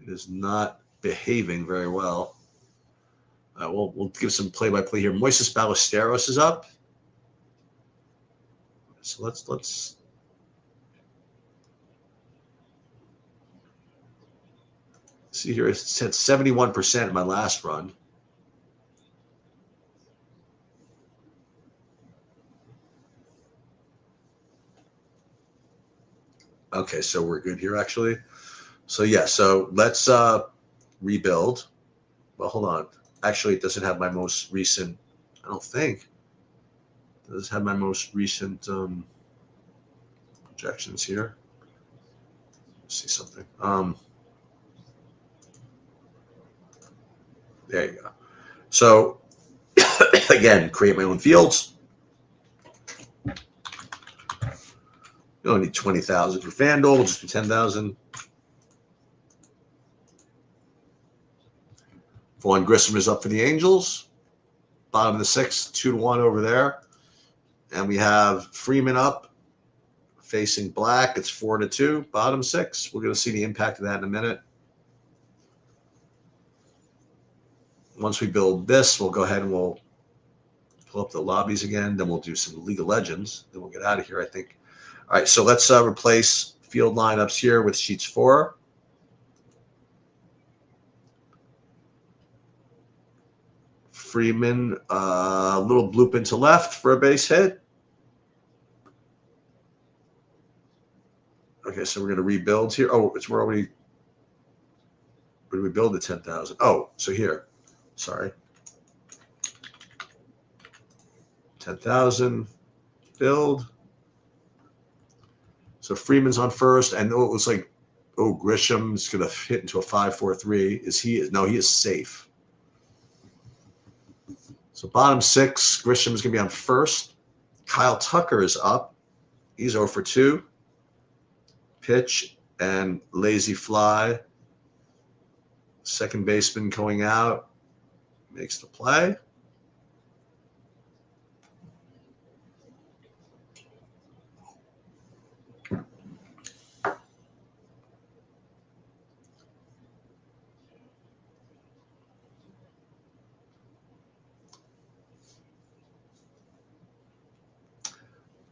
[SPEAKER 1] It is not behaving very well. We'll give some play-by-play here. Moises Ballesteros is up. So let's see here. It's at 71% in my last run. Okay, so we're good here, actually. So, yeah, so let's rebuild. Well, hold on. Actually, it doesn't have my most recent, I don't think. It doesn't have my most recent projections here. Let's see something. There you go. So again, create my own fields. You only need 20,000 for FanDuel. We'll just do 10,000. Vaughn Grissom is up for the Angels. Bottom of the sixth, 2-1 over there. And we have Freeman up, facing black. It's 4-2. Bottom six. We're going to see the impact of that in a minute. Once we build this, we'll go ahead and we'll pull up the lobbies again. Then we'll do some League of Legends. Then we'll get out of here, I think. All right, so let's replace field lineups here with sheets 4. Freeman, a little bloop into left for a base hit. Okay, so we're going to rebuild here. Oh, it's where already. Where do we build the 10,000? Oh, so here. Sorry. 10,000. Build. So Freeman's on first, and it looks like, oh, Grisham's going to hit into a 5-4-3. Is he? No, he is safe. So bottom six, Grisham's going to be on first. Kyle Tucker is up. He's 0 for 2. Pitch and lazy fly. Second baseman going out. Makes the play.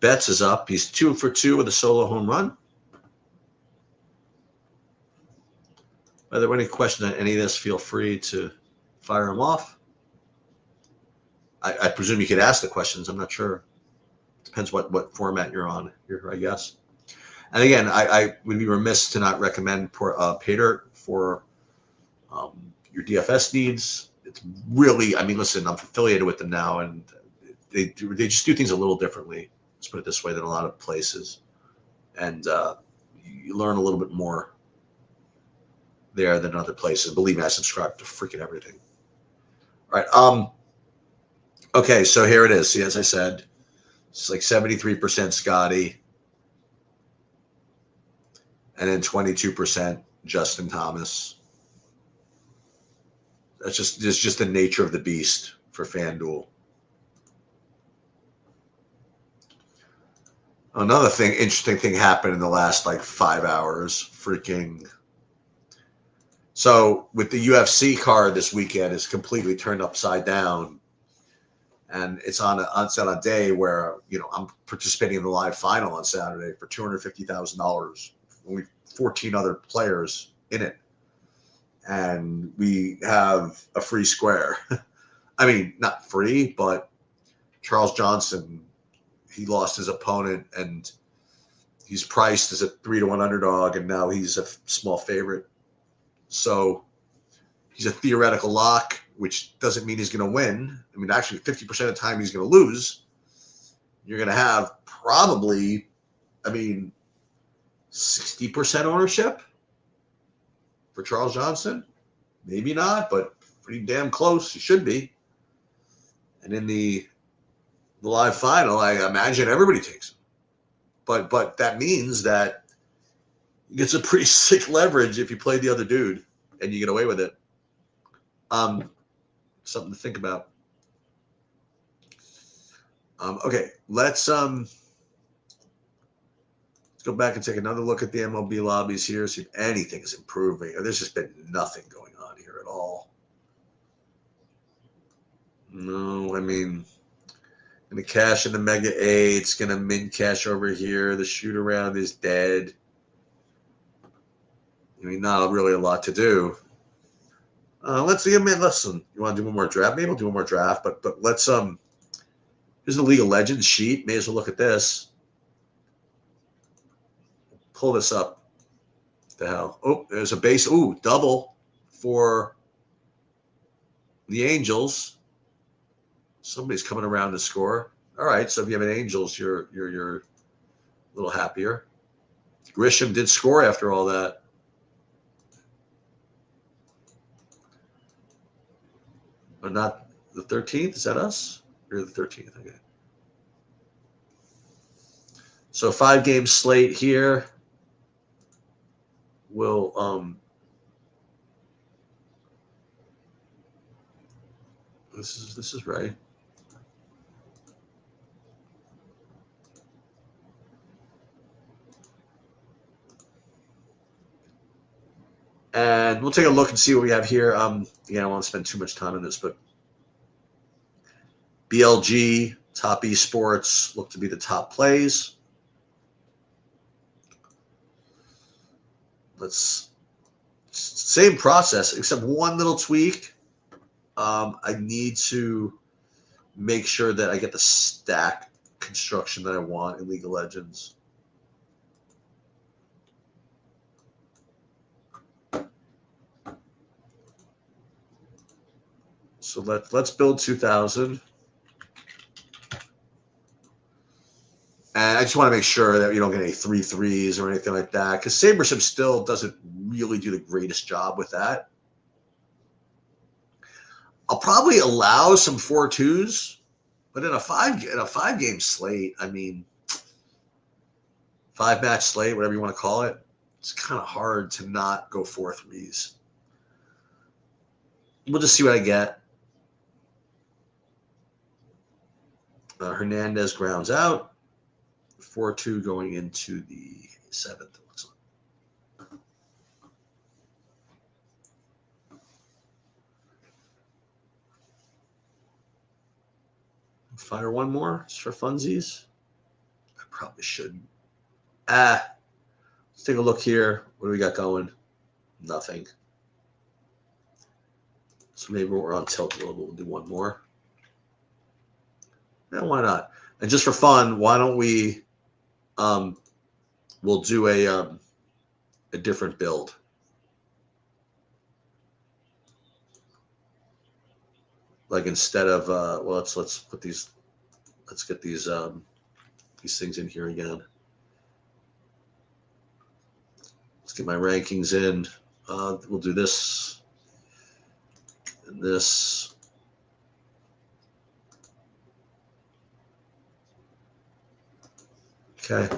[SPEAKER 1] Betts is up. He's 2 for 2 with a solo home run. Are there any questions on any of this? Feel free to fire them off. I presume you could ask the questions. I'm not sure. Depends what format you're on here, I guess. And again, I would be remiss to not recommend Pater for your DFS needs. It's really, I mean, listen, I'm affiliated with them now, and they just do things a little differently. Let's put it this way, than a lot of places, and you learn a little bit more there than other places. Believe me, I subscribe to freaking everything. All right. Okay, so here it is. See, as I said, it's like 73% Scotty, and then 22% Justin Thomas. That's just the nature of the beast for FanDuel. Another interesting thing happened in the last like 5 hours. So with the UFC card this weekend is completely turned upside down, and it's on a day where I'm participating in the live final on Saturday for $250,000. Only 14 other players in it, and we have a free square. I mean, not free, but Charles Johnson. He lost his opponent, and he's priced as a 3-1 underdog, and now he's a small favorite. So he's a theoretical lock, which doesn't mean he's going to win. I mean, actually, 50% of the time he's going to lose. You're going to have probably, 60% ownership for Charles Johnson. Maybe not, but pretty damn close. He should be. And in the live final, I imagine everybody takes him. But that means that you get some pretty sick leverage if you play the other dude and you get away with it. Something to think about. Okay, let's go back and take another look at the MLB lobbies here, see if anything is improving. There's just been nothing going on here at all. No, going to cash in the Mega 8. It's going to min cash over here. The shoot around is dead. Not really a lot to do. Let's see. Listen, you want to do one more draft? Maybe we'll do one more draft, but let's here's the League of Legends sheet. May as well look at this. Pull this up. What the hell? Oh, there's a base. Ooh, double for the Angels. Somebody's coming around to score. All right, so if you have an Angels, you're a little happier. Grisham did score after all that. But not the 13th. Is that us? Or the 13th? Okay. So 5-game slate here. Will this is right. And we'll take a look and see what we have here. Again, I don't want to spend too much time on this, but BLG, top esports look to be the top plays. Same process, except one little tweak. I need to make sure that I get the stack construction that I want in League of Legends. So let's build 2000. And I just want to make sure that you don't get any 3-3s or anything like that, because Sabersim still doesn't really do the greatest job with that. I'll probably allow some 4-2s, but in a 5-game slate, I mean, 5-match slate, whatever you want to call it, it's kind of hard to not go 4-3s. We'll just see what I get. Hernandez grounds out. 4-2 going into the 7th. Fire one more just for funsies. I probably shouldn't. Let's take a look here. What do we got going? Nothing. So maybe we're on tilt a little bit. We'll do one more. Yeah, why not? And just for fun, why don't we we'll do a different build. Like instead of well, let's put these, let's get these things in here again. Let's get my rankings in. We'll do this and this. Okay,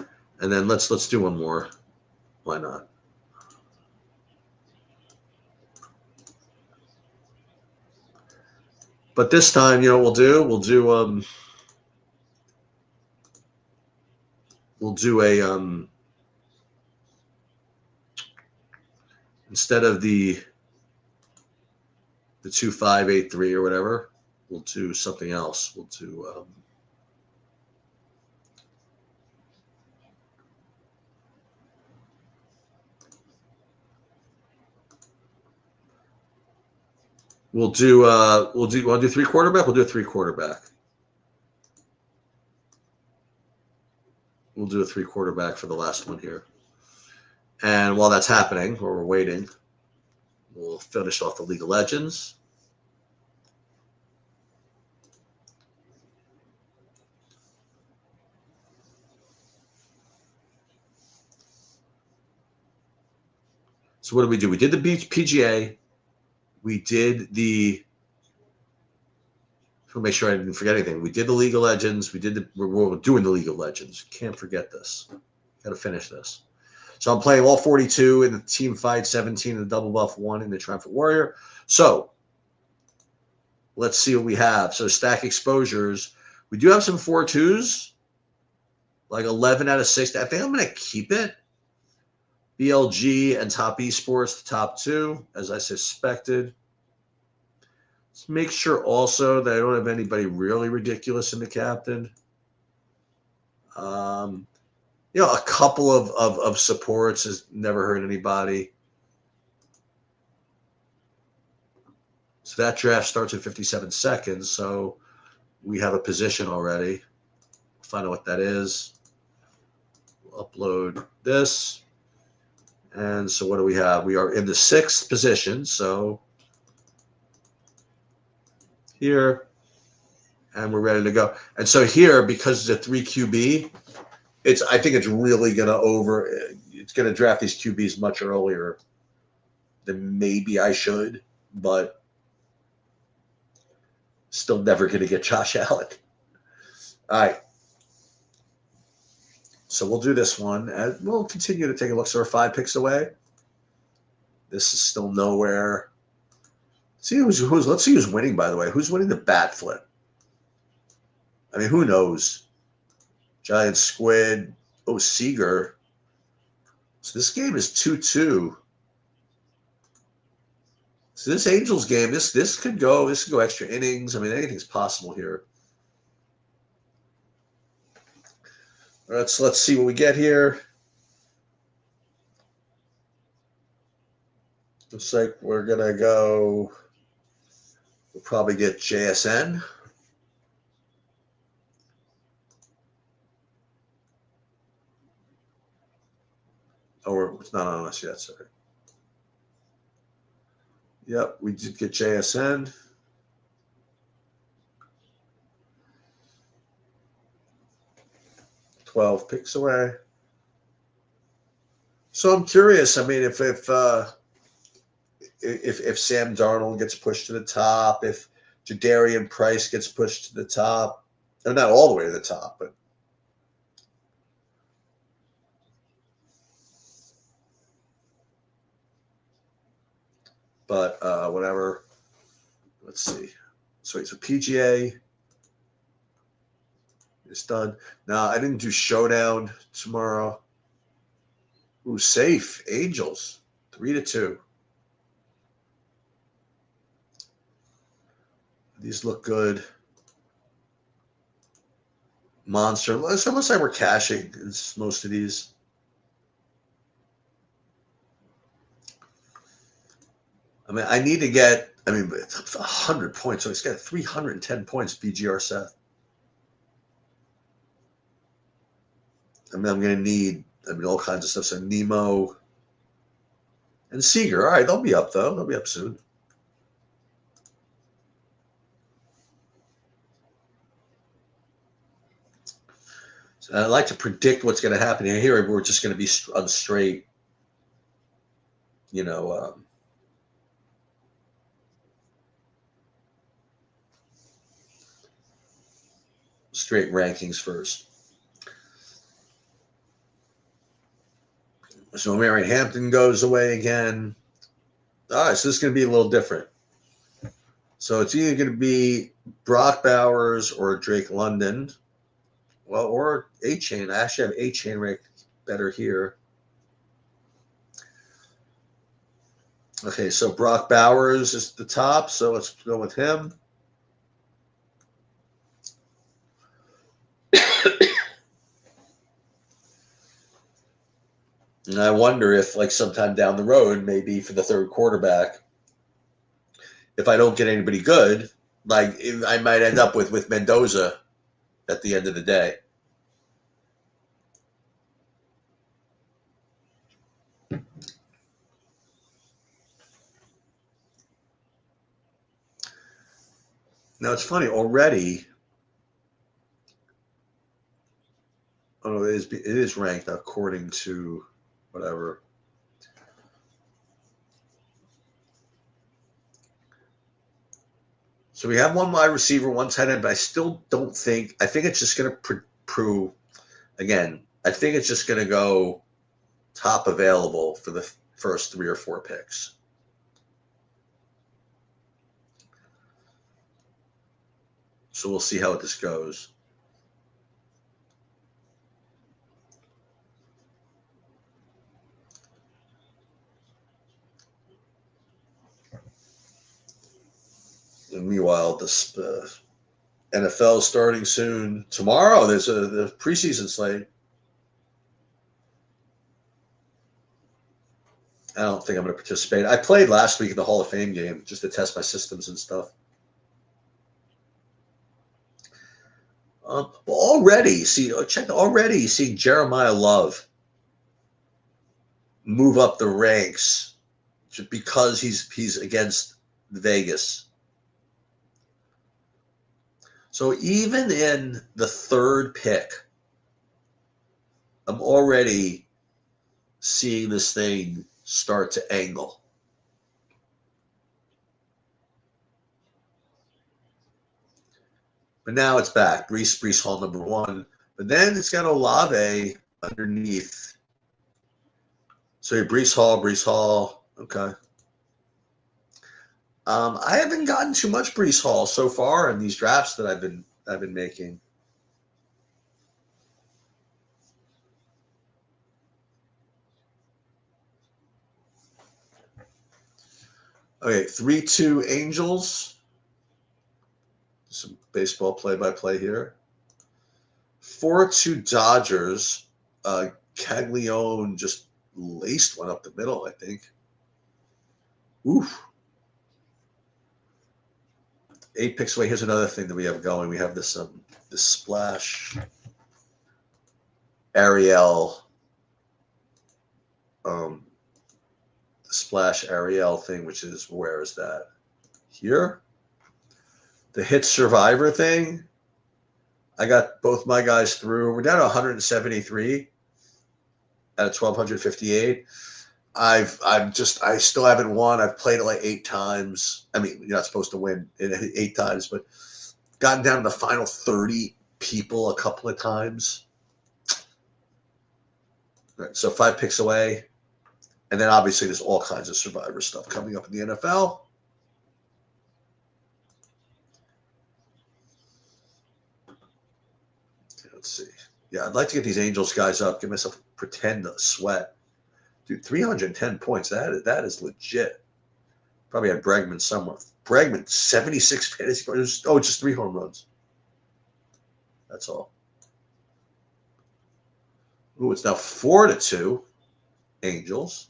[SPEAKER 1] and then let's do one more. Why not? But this time, you know what we'll do a instead of the 2583 or whatever, we'll do something else. We'll do want to do 3 quarterback? We'll do a 3 quarterback. We'll do a 3 quarterback for the last one here. And while that's happening, or we're waiting, we'll finish off the League of Legends. So what did we do? We did the PGA. We did the, to make sure I didn't forget anything. We did the League of Legends. We're doing the League of Legends. Can't forget this. Got to finish this. So I'm playing all 42 in the team fight, 17 in the double buff, 1 in the Triumphant Warrior. So let's see what we have. So stack exposures. We do have some 4-2s, like 11 out of 60. I think I'm going to keep it. BLG and top esports, the top 2, as I suspected. Let's make sure also that I don't have anybody really ridiculous in the captain. You know, a couple of supports has never hurt anybody. So that draft starts at 57 seconds. So we have a position already. Find out what that is. We'll upload this. And so what do we have? We are in the 6th position. So here, and we're ready to go. And so here, because it's a 3 QB, I think it's really going to
[SPEAKER 3] it's going to draft these QBs much earlier than maybe I should, but still never going to get Josh Allen. All right. So we'll do this one, and we'll continue to take a look. So we're 5 picks away. This is still nowhere. Let's see who's winning, by the way. Who's winning the bat flip? I mean, who knows? Giant Squid. Oh, Seager. So this game is 2-2. So this Angels game, this could go extra innings. I mean, anything's possible here. Let's see what we get here. Looks like we're gonna go. We'll probably get JSN. Oh, it's not on us yet, sorry. Yep, we did get JSN. $12 picks away. So I'm curious. I mean, if Sam Darnold gets pushed to the top, if Jadarian Price gets pushed to the top, or not all the way to the top, but whatever. Let's see. So PGA is done. Now I didn't do Showdown tomorrow. Ooh, safe Angels 3-2. These look good. Monster. It's almost like we're cashing most of these. I mean, I need to get, 100 points. So he's got 310 points, BGR Seth. I mean, I'm going to need, all kinds of stuff. So Nemo and Seager. All right, they'll be up, though. They'll be up soon. So I like to predict what's going to happen here. Here, we're just going to be on straight, straight rankings first. So Mary Hampton goes away again. All right, so this is going to be a little different. So it's either going to be Brock Bowers or Drake London. Well, or A-Chain. I actually have A-Chain ranked better here. Okay, so Brock Bowers is the top, so let's go with him. And I wonder if, sometime down the road, maybe for the third quarterback, if I don't get anybody good, I might end up with Mendoza at the end of the day. Now, it's funny, already. Oh, it is ranked according to whatever. So we have one wide receiver, one tight end, but I still don't think. I think it's just going to prove, again, I think it's just going to go top available for the first 3 or 4 picks. So we'll see how this goes. And meanwhile, this NFL starting soon. Tomorrow, there's the preseason slate. I don't think I'm going to participate. I played last week in the Hall of Fame game just to test my systems and stuff. Already seeing Jeremiah Love move up the ranks just because he's against Vegas. So even in the 3rd pick, I'm already seeing this thing start to angle. But now it's back. Breece Hall #1. But then it's got Olave underneath. So Breece Hall. Okay. I haven't gotten too much Breece Hall so far in these drafts that I've been making. Okay, 3-2 Angels. Some baseball play-by-play here. 4-2 Dodgers. Caglione just laced one up the middle, I think. Oof. 8 picks away. Here's another thing that we have going. We have this splash Ariel splash Ariel thing, which is, where is that? Here. The hit survivor thing. I got both my guys through. We're down to 173 at 1,258. I still haven't won. I've played it like 8 times. I mean, you're not supposed to win it 8 times, but gotten down to the final 30 people a couple of times. All right, so 5 picks away. And then obviously there's all kinds of survivor stuff coming up in the NFL. Let's see. Yeah, I'd like to get these Angels guys up, give myself pretend sweat. Dude, 310 points. That is legit. Probably had Bregman somewhere. Bregman, 76 fantasy points. Oh, just 3 home runs. That's all. Ooh, it's now 4-2 Angels.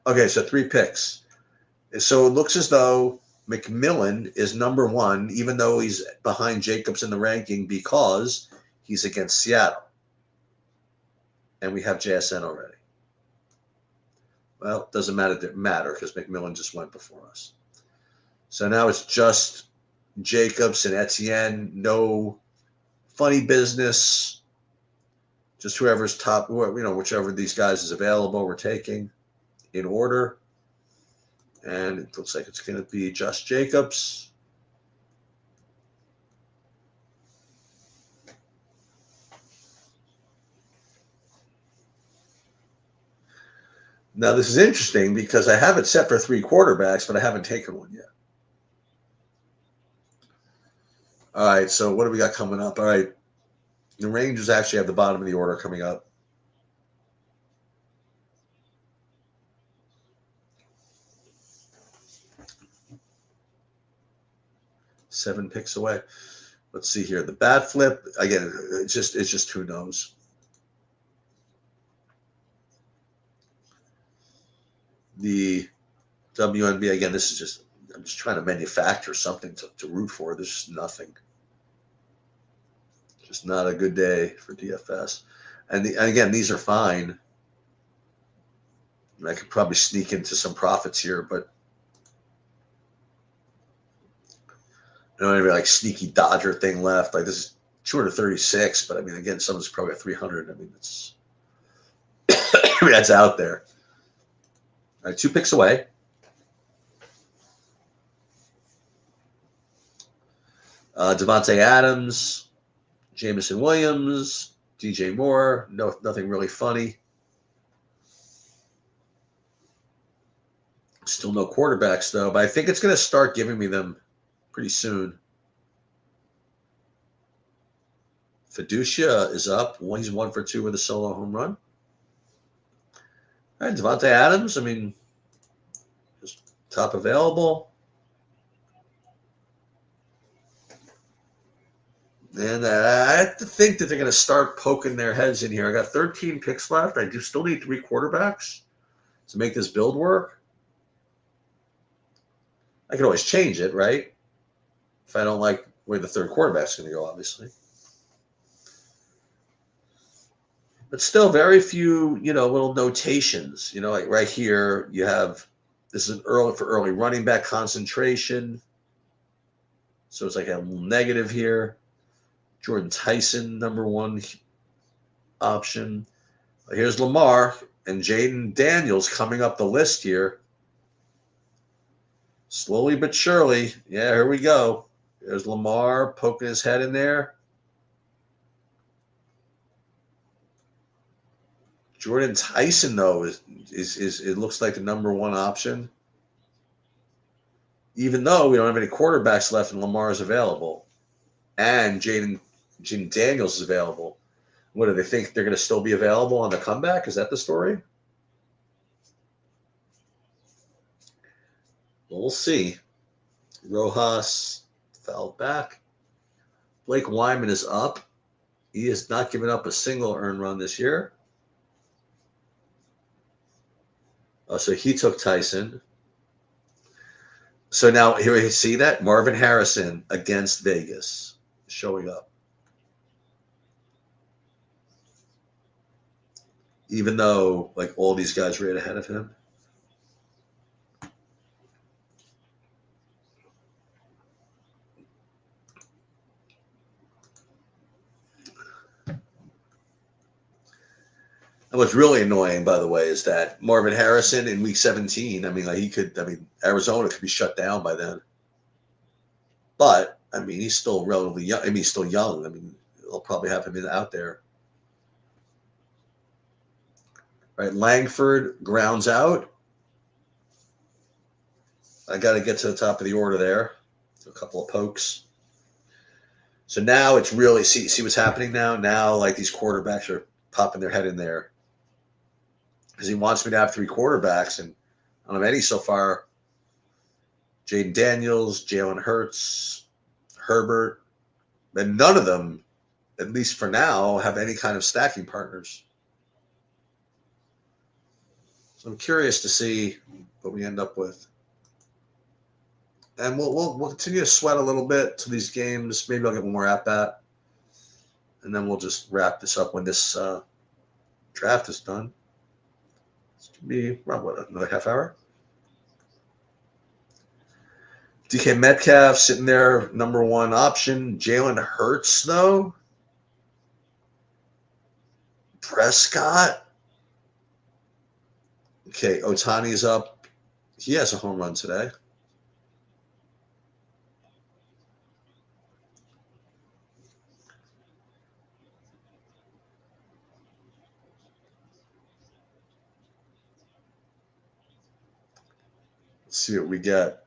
[SPEAKER 3] Okay, so 3 picks. So it looks as though McMillan is #1, even though he's behind Jacobs in the ranking, because he's against Seattle. And we have JSN already. Well, it doesn't matter because McMillan just went before us. So now it's just Jacobs and Etienne. No funny business. Just whoever's top, whichever of these guys is available, we're taking in order. And it looks like it's going to be just Jacobs. Now, this is interesting because I have it set for 3 quarterbacks, but I haven't taken one yet. All right, so what do we got coming up? All right, the Rangers actually have the bottom of the order coming up. Seven picks away. Let's see here. The bat flip, again, it's just who knows. The WNBA, again, this is just, I'm just trying to manufacture something to root for. There's just nothing. Just not a good day for DFS. And again, these are fine. I could probably sneak into some profits here, but I don't have any like sneaky Dodger thing left. Like this is 236, but I mean, again, someone's probably at 300. I mean, it's that's out there. All right, 2 picks away. Devontae Adams, Jamison Williams, DJ Moore. No, nothing really funny. Still no quarterbacks though, but I think it's going to start giving me them pretty soon. Fiducia is up. He's 1 for 2 with a solo home run. All right, Devontae Adams, I mean, just top available. And I have to think that they're going to start poking their heads in here. I got 13 picks left. I do still need 3 quarterbacks to make this build work. I can always change it, right? If I don't like where the 3rd quarterback's going to go, obviously. But still very few, little notations. Like right here, you have, this is early running back concentration. So it's like a little negative here. Jordan Tyson, #1 option. Here's Lamar. And Jaden Daniels coming up the list here. Slowly but surely. Yeah, here we go. There's Lamar poking his head in there. Jordan Tyson, though, is it looks like the number one option. Even though we don't have any quarterbacks left and Lamar is available. And Jaden Daniels is available. What do they think? They're going to still be available on the comeback? Is that the story? Well, we'll see. Rojas fouled back. Blake Wyman is up. He has not given up a single earned run this year. Oh, so he took Tyson. So now here you see that Marvin Harrison against Vegas showing up. Even though like all these guys right ahead of him. And what's really annoying, by the way, is that Marvin Harrison in week 17, Arizona could be shut down by then. But, he's still relatively young. He's still young. They'll probably have him out there. Right, Langford grounds out. I got to get to the top of the order there. A couple of pokes. So now it's really, see what's happening now? Now, like, these quarterbacks are popping their head in there. Because he wants me to have three quarterbacks, and I don't have any so far. Jaden Daniels, Jalen Hurts, Herbert, and none of them, at least for now, have any kind of stacking partners. So I'm curious to see what we end up with. And we'll continue to sweat a little bit to these games. Maybe I'll get one more at bat. And then we'll just wrap this up when this draft is done. Be around another half hour. DK Metcalf sitting there, number one option. Jalen Hurts, though. Prescott. Okay, Ohtani's up. He has a home run today. See what we get.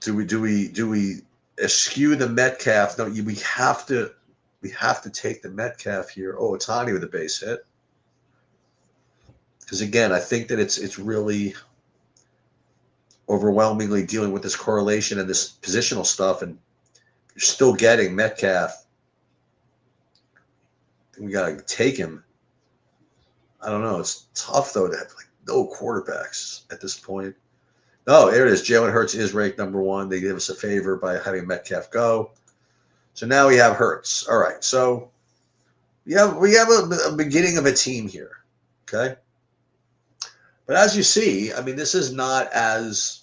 [SPEAKER 3] Do we eschew the Metcalf? No, we have to take the Metcalf here. Oh, Ohtani with a base hit. Because again, I think that it's really overwhelmingly dealing with this correlation and this positional stuff, and you're still getting Metcalf. I think we gotta take him. I don't know. It's tough though to have like no quarterbacks at this point. Oh, there it is. Jalen Hurts is ranked number one. They gave us a favor by having Metcalf go. So now we have Hurts. All right. So we have a beginning of a team here. Okay. But as you see, this is not as,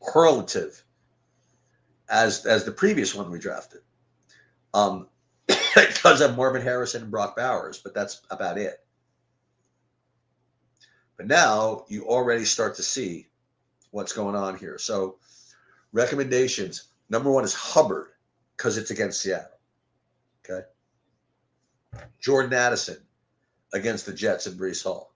[SPEAKER 3] correlative as the previous one we drafted. It does have Marvin Harrison and Brock Bowers, but that's about it. But now you already start to see what's going on here. So recommendations. Number one is Hubbard because it's against Seattle. Okay. Jordan Addison against the Jets and Breece Hall.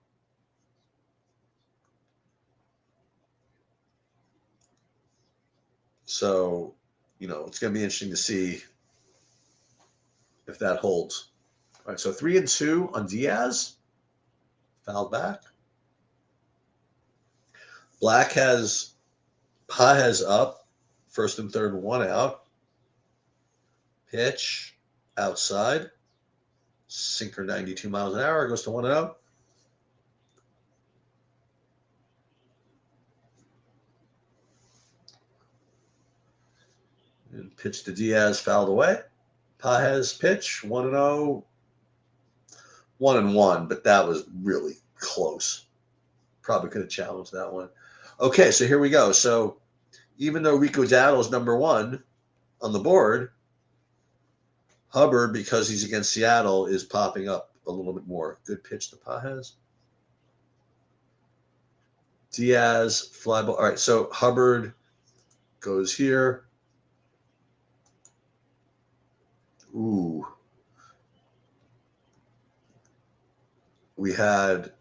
[SPEAKER 3] So, it's going to be interesting to see if that holds. All right, so 3 and 2 on Diaz. Fouled back. Paez up. First and third, one out. Pitch outside. Sinker 92 miles an hour. Goes to 1-0. And pitch to Diaz, fouled away. Paez pitch, 1-0. 1-1, but that was really close. Probably could have challenged that one. Okay, so here we go. So even though Rico Dowdle is number one on the board, Hubbard, because he's against Seattle, is popping up a little bit more. Good pitch to Pajes. Diaz, fly ball. All right, so Hubbard goes here. Ooh. We had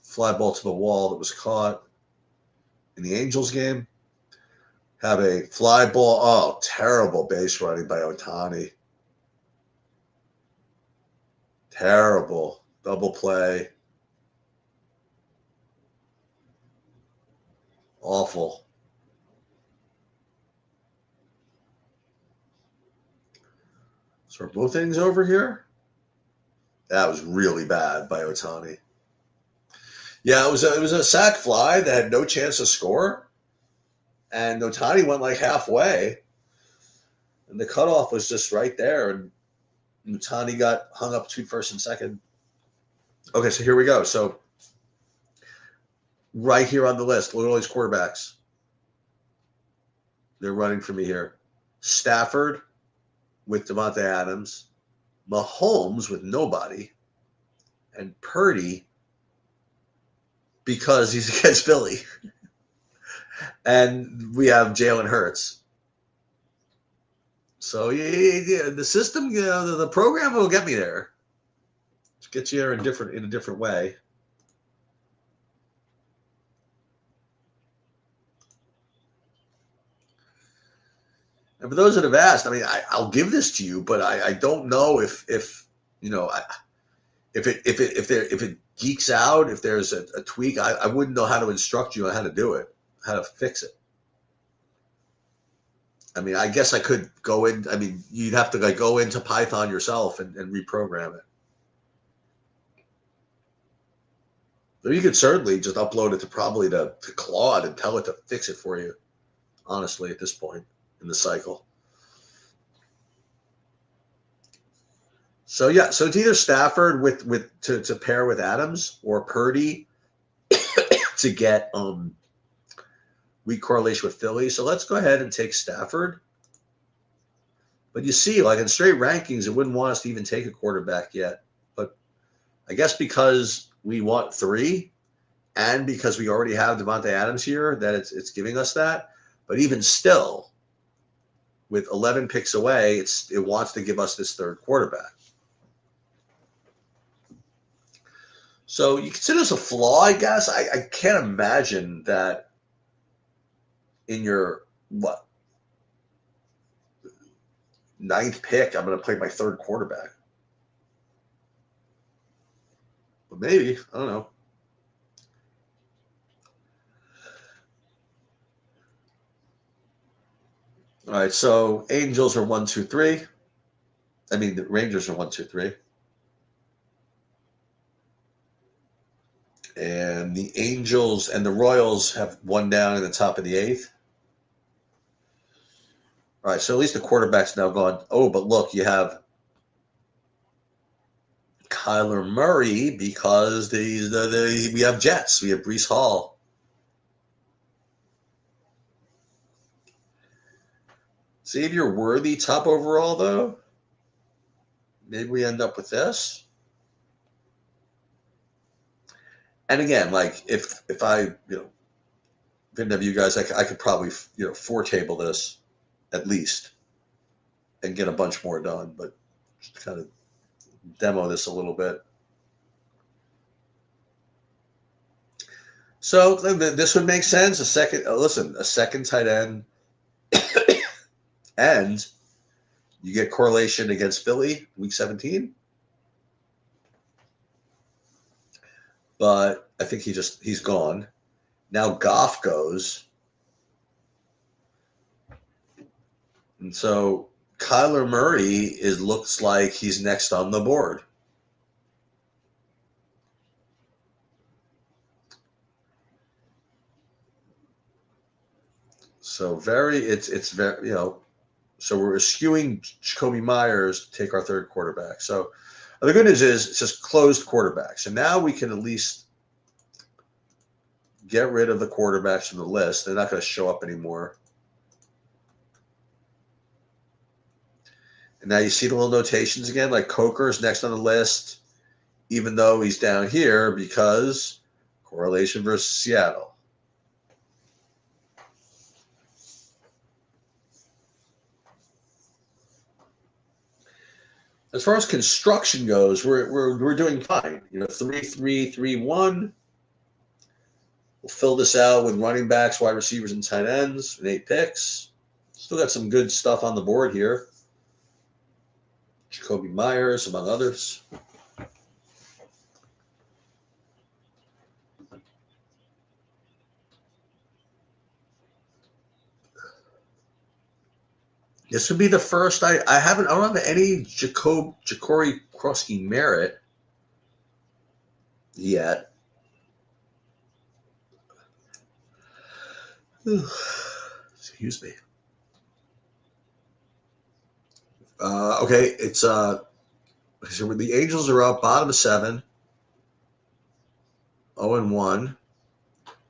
[SPEAKER 3] fly ball to the wall that was caught in the Angels game. Have a fly ball. Oh, terrible base running by Ohtani. Terrible. Double play. Awful. So are both innings over here? That was really bad by Ohtani. Yeah, it was a sac fly that had no chance to score, and Ohtani went like halfway, and the cutoff was just right there, and Ohtani got hung up between first and second. Okay, so here we go. So right here on the list, look at all these quarterbacks. They're running for me here. Stafford with Devontae Adams, Mahomes with nobody, and Purdy because he's against Philly. And we have Jalen Hurts. So yeah, the system, the program will get me there. Just get you there in a different way. And for those that have asked, I mean, I'll give this to you, but I don't know if you know if it geeks out, if there's a tweak, I wouldn't know how to instruct you on how to do it, how to fix it. I mean, I guess I could go in. I mean, you'd have to like go into Python yourself and reprogram it. So you could certainly just upload it to Claude and tell it to fix it for you. Honestly, at this point in the cycle. So yeah, so it's either Stafford to pair with Adams or Purdy to get weak correlation with Philly. So let's go ahead and take Stafford. But you see, like in straight rankings, it wouldn't want us to even take a quarterback yet. But I guess because we want 3 and because we already have Devontae Adams here, that it's giving us that. But even still, with 11 picks away, it wants to give us this 3rd quarterback. So you consider this a flaw, I guess. I can't imagine that in your, 9th pick, I'm going to play my 3rd quarterback. But maybe. I don't know. All right, so Angels are 1, 2, 3. I mean, the Rangers are 1, 2, 3. And the Angels and the Royals have 1 down in the top of the 8th. All right, so at least the quarterback's now gone. Oh, but look, you have Kyler Murray because we have Jets. We have Breece Hall. See if you're worthy top overall, though. Maybe we end up with this. And again, like if I didn't have you guys, I could probably 4 table this at least and get a bunch more done. But just kind of demo this a little bit. So this would make sense. A second tight end, and you get correlation against Philly week 17. But I think he's gone. Now Goff goes. And so Kyler Murray looks like he's next on the board. So it's very, so we're eschewing Jacoby Myers to take our 3rd quarterback. So the good news is it's just closed quarterback. So now we can at least get rid of the quarterbacks from the list. They're not going to show up anymore. And Now you see the little notations again, like Coker's next on the list, even though he's down here because correlation versus Seattle. As far as construction goes, we're doing fine. 3-3-3-1. We'll fill this out with running backs, wide receivers, and tight ends, and 8 picks. Still got some good stuff on the board here. Jacoby Myers, among others. This would be the first. I don't have any Ja'Cory Krosky merit yet. Excuse me. Okay, it's so the Angels are up, bottom of 7, 0-1.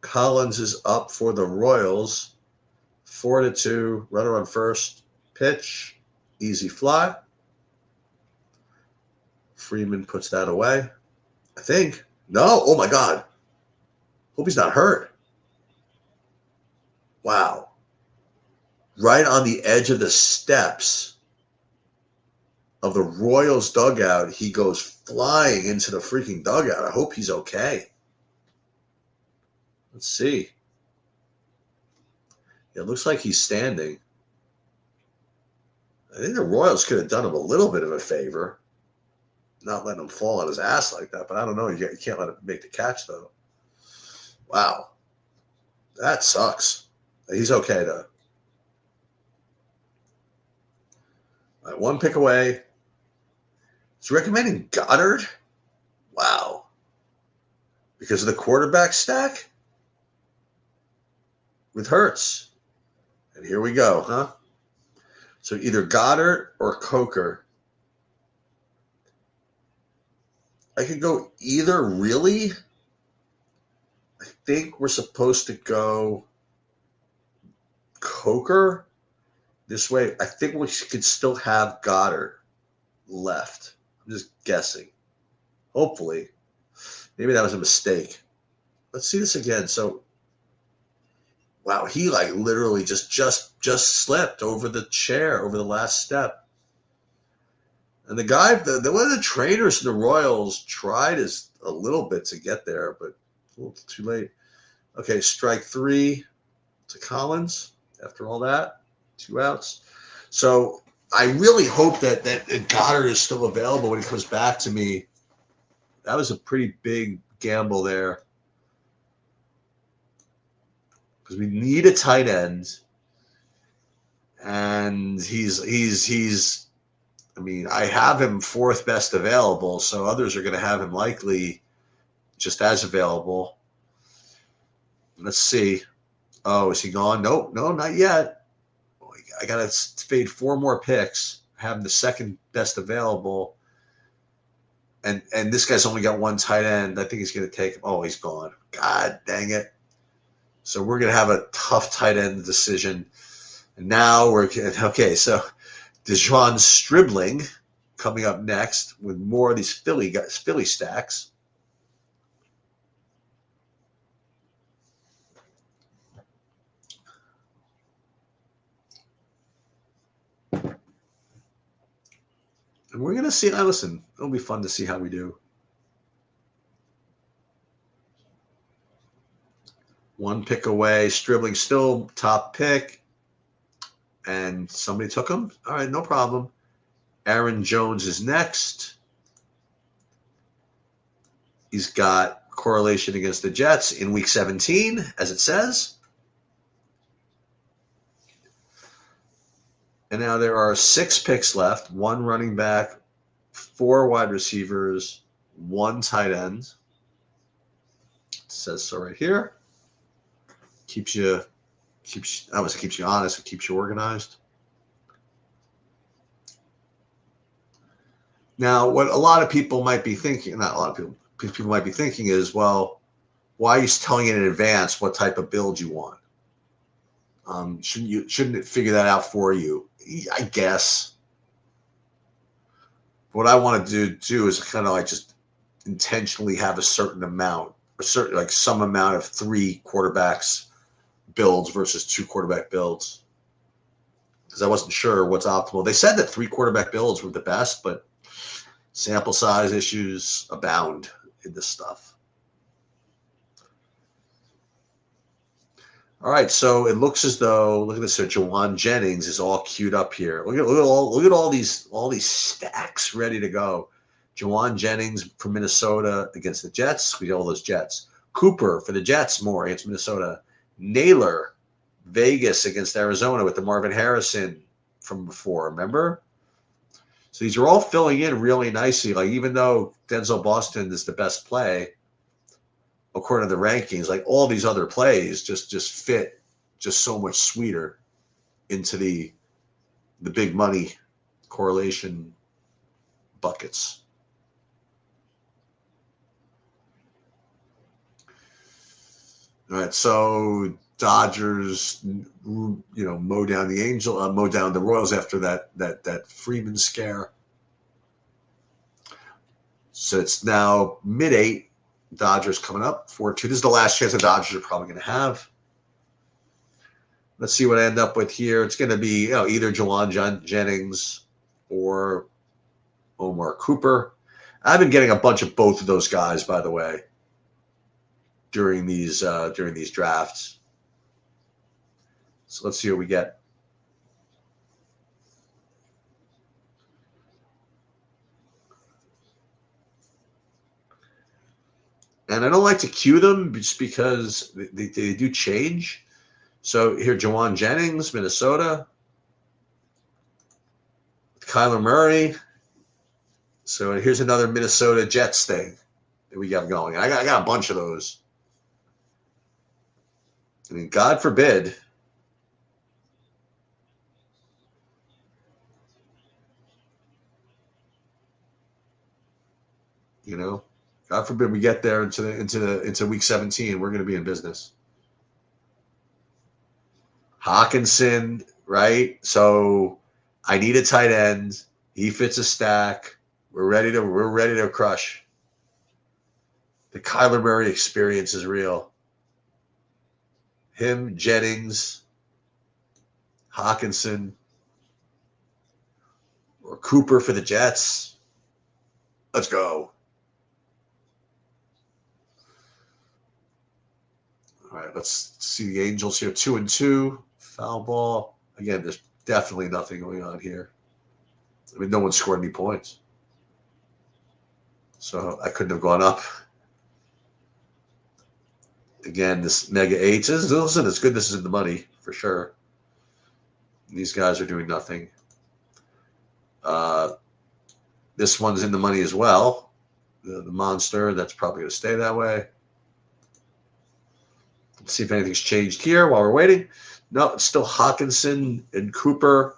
[SPEAKER 3] Collins is up for the Royals, 4-2. Runner on first. Pitch, easy fly. Freeman puts that away, I think. No, oh my God. Hope he's not hurt. Wow. Right on the edge of the steps of the Royals dugout, he goes flying into the freaking dugout. I hope he's okay. Let's see. It looks like he's standing. I think the Royals could have done him a little bit of a favor, not letting him fall on his ass like that. But I don't know. You can't let him make the catch, though. Wow. That sucks. He's okay, though. All right, 1 pick away. It's recommending Goddard. Wow. Because of the quarterback stack? With Hurts. And here we go, huh? So either Goddard or Coker. I could go either, really. I think we're supposed to go Coker. This way, I think we could still have Goddard left. I'm just guessing. Hopefully. Maybe that was a mistake. Let's see this again. So, wow, he like literally just slipped over the chair, over the last step. And the guy, one of the trainers in the Royals tried a little bit to get there, but a little too late. Okay, strike 3 to Collins after all that. 2 outs. So I really hope that Goddard is still available when he comes back to me. That was a pretty big gamble there. Because we need a tight end. And he's I mean, I have him 4th best available, so others are going to have him likely just as available. Let's see. Oh, is he gone? Nope, no, not yet. I got to fade 4 more picks. Have him the 2nd best available. And this guy's only got 1 tight end. I think he's going to take him. Oh, he's gone. God dang it. So we're going to have a tough tight end decision. And now we're – okay, so – DeJuan Stribling coming up next with more of these Philly stacks. And we're going to see, listen, it'll be fun to see how we do. 1 pick away. Stribling still top pick. And somebody took him? All right, no problem. Aaron Jones is next. He's got correlation against the Jets in Week 17, as it says. And now there are 6 picks left. 1 running back, 4 wide receivers, 1 tight end. It says so right here. Keeps you honest, it keeps you organized. Now, what a lot of people might be thinking, not a lot of people might be thinking is, well, why are you telling it in advance what type of build you want? Shouldn't it figure that out for you? I guess.
[SPEAKER 1] What I want to do is kind of like just intentionally have a certain amount, like some amount of 3 quarterbacks builds versus 2 quarterback builds, because I wasn't sure what's optimal. They said that 3 quarterback builds were the best, but sample size issues abound in this stuff. All right, so it looks as though, look at this here, Jawan Jennings is all queued up here. Look at all these stacks ready to go. Jawan Jennings for Minnesota against the Jets. We got all those Jets. Cooper for the Jets, more against Minnesota. Naylor, Vegas against Arizona with the Marvin Harrison from before, remember? So these are all filling in really nicely. Like, even though Denzel Boston is the best play, according to the rankings, like all these other plays just fit just so much sweeter into the big money correlation buckets. All right, so Dodgers, mow down the Royals after that Freeman scare. So it's now mid-8. Dodgers coming up 4-2. This is the last chance the Dodgers are probably going to have. Let's see what I end up with here. It's going to be either Jawan Jennings or Omar Cooper. I've been getting a bunch of both of those guys, by the way, during these drafts. So let's see what we get. And I don't like to cue them just because they do change. So here, Jawan Jennings, Minnesota. Kyler Murray. So here's another Minnesota Jets thing that we got going. I got a bunch of those. I mean, God forbid. God forbid we get there into week 17. We're going to be in business. Hawkinson, right? So I need a tight end. He fits a stack. We're ready to crush. The Kyler Murray experience is real. Him, Jennings, Hawkinson, or Cooper for the Jets. Let's go. All right, let's see the Angels here. 2-2. Foul ball. Again, there's definitely nothing going on here. I mean, no one scored any points. So I couldn't have gone up. Again, this Mega 8 listen, it's good this is in the money, for sure. These guys are doing nothing. This one's in the money as well. The monster, that's probably going to stay that way. Let's see if anything's changed here while we're waiting. No, it's still Hawkinson and Cooper.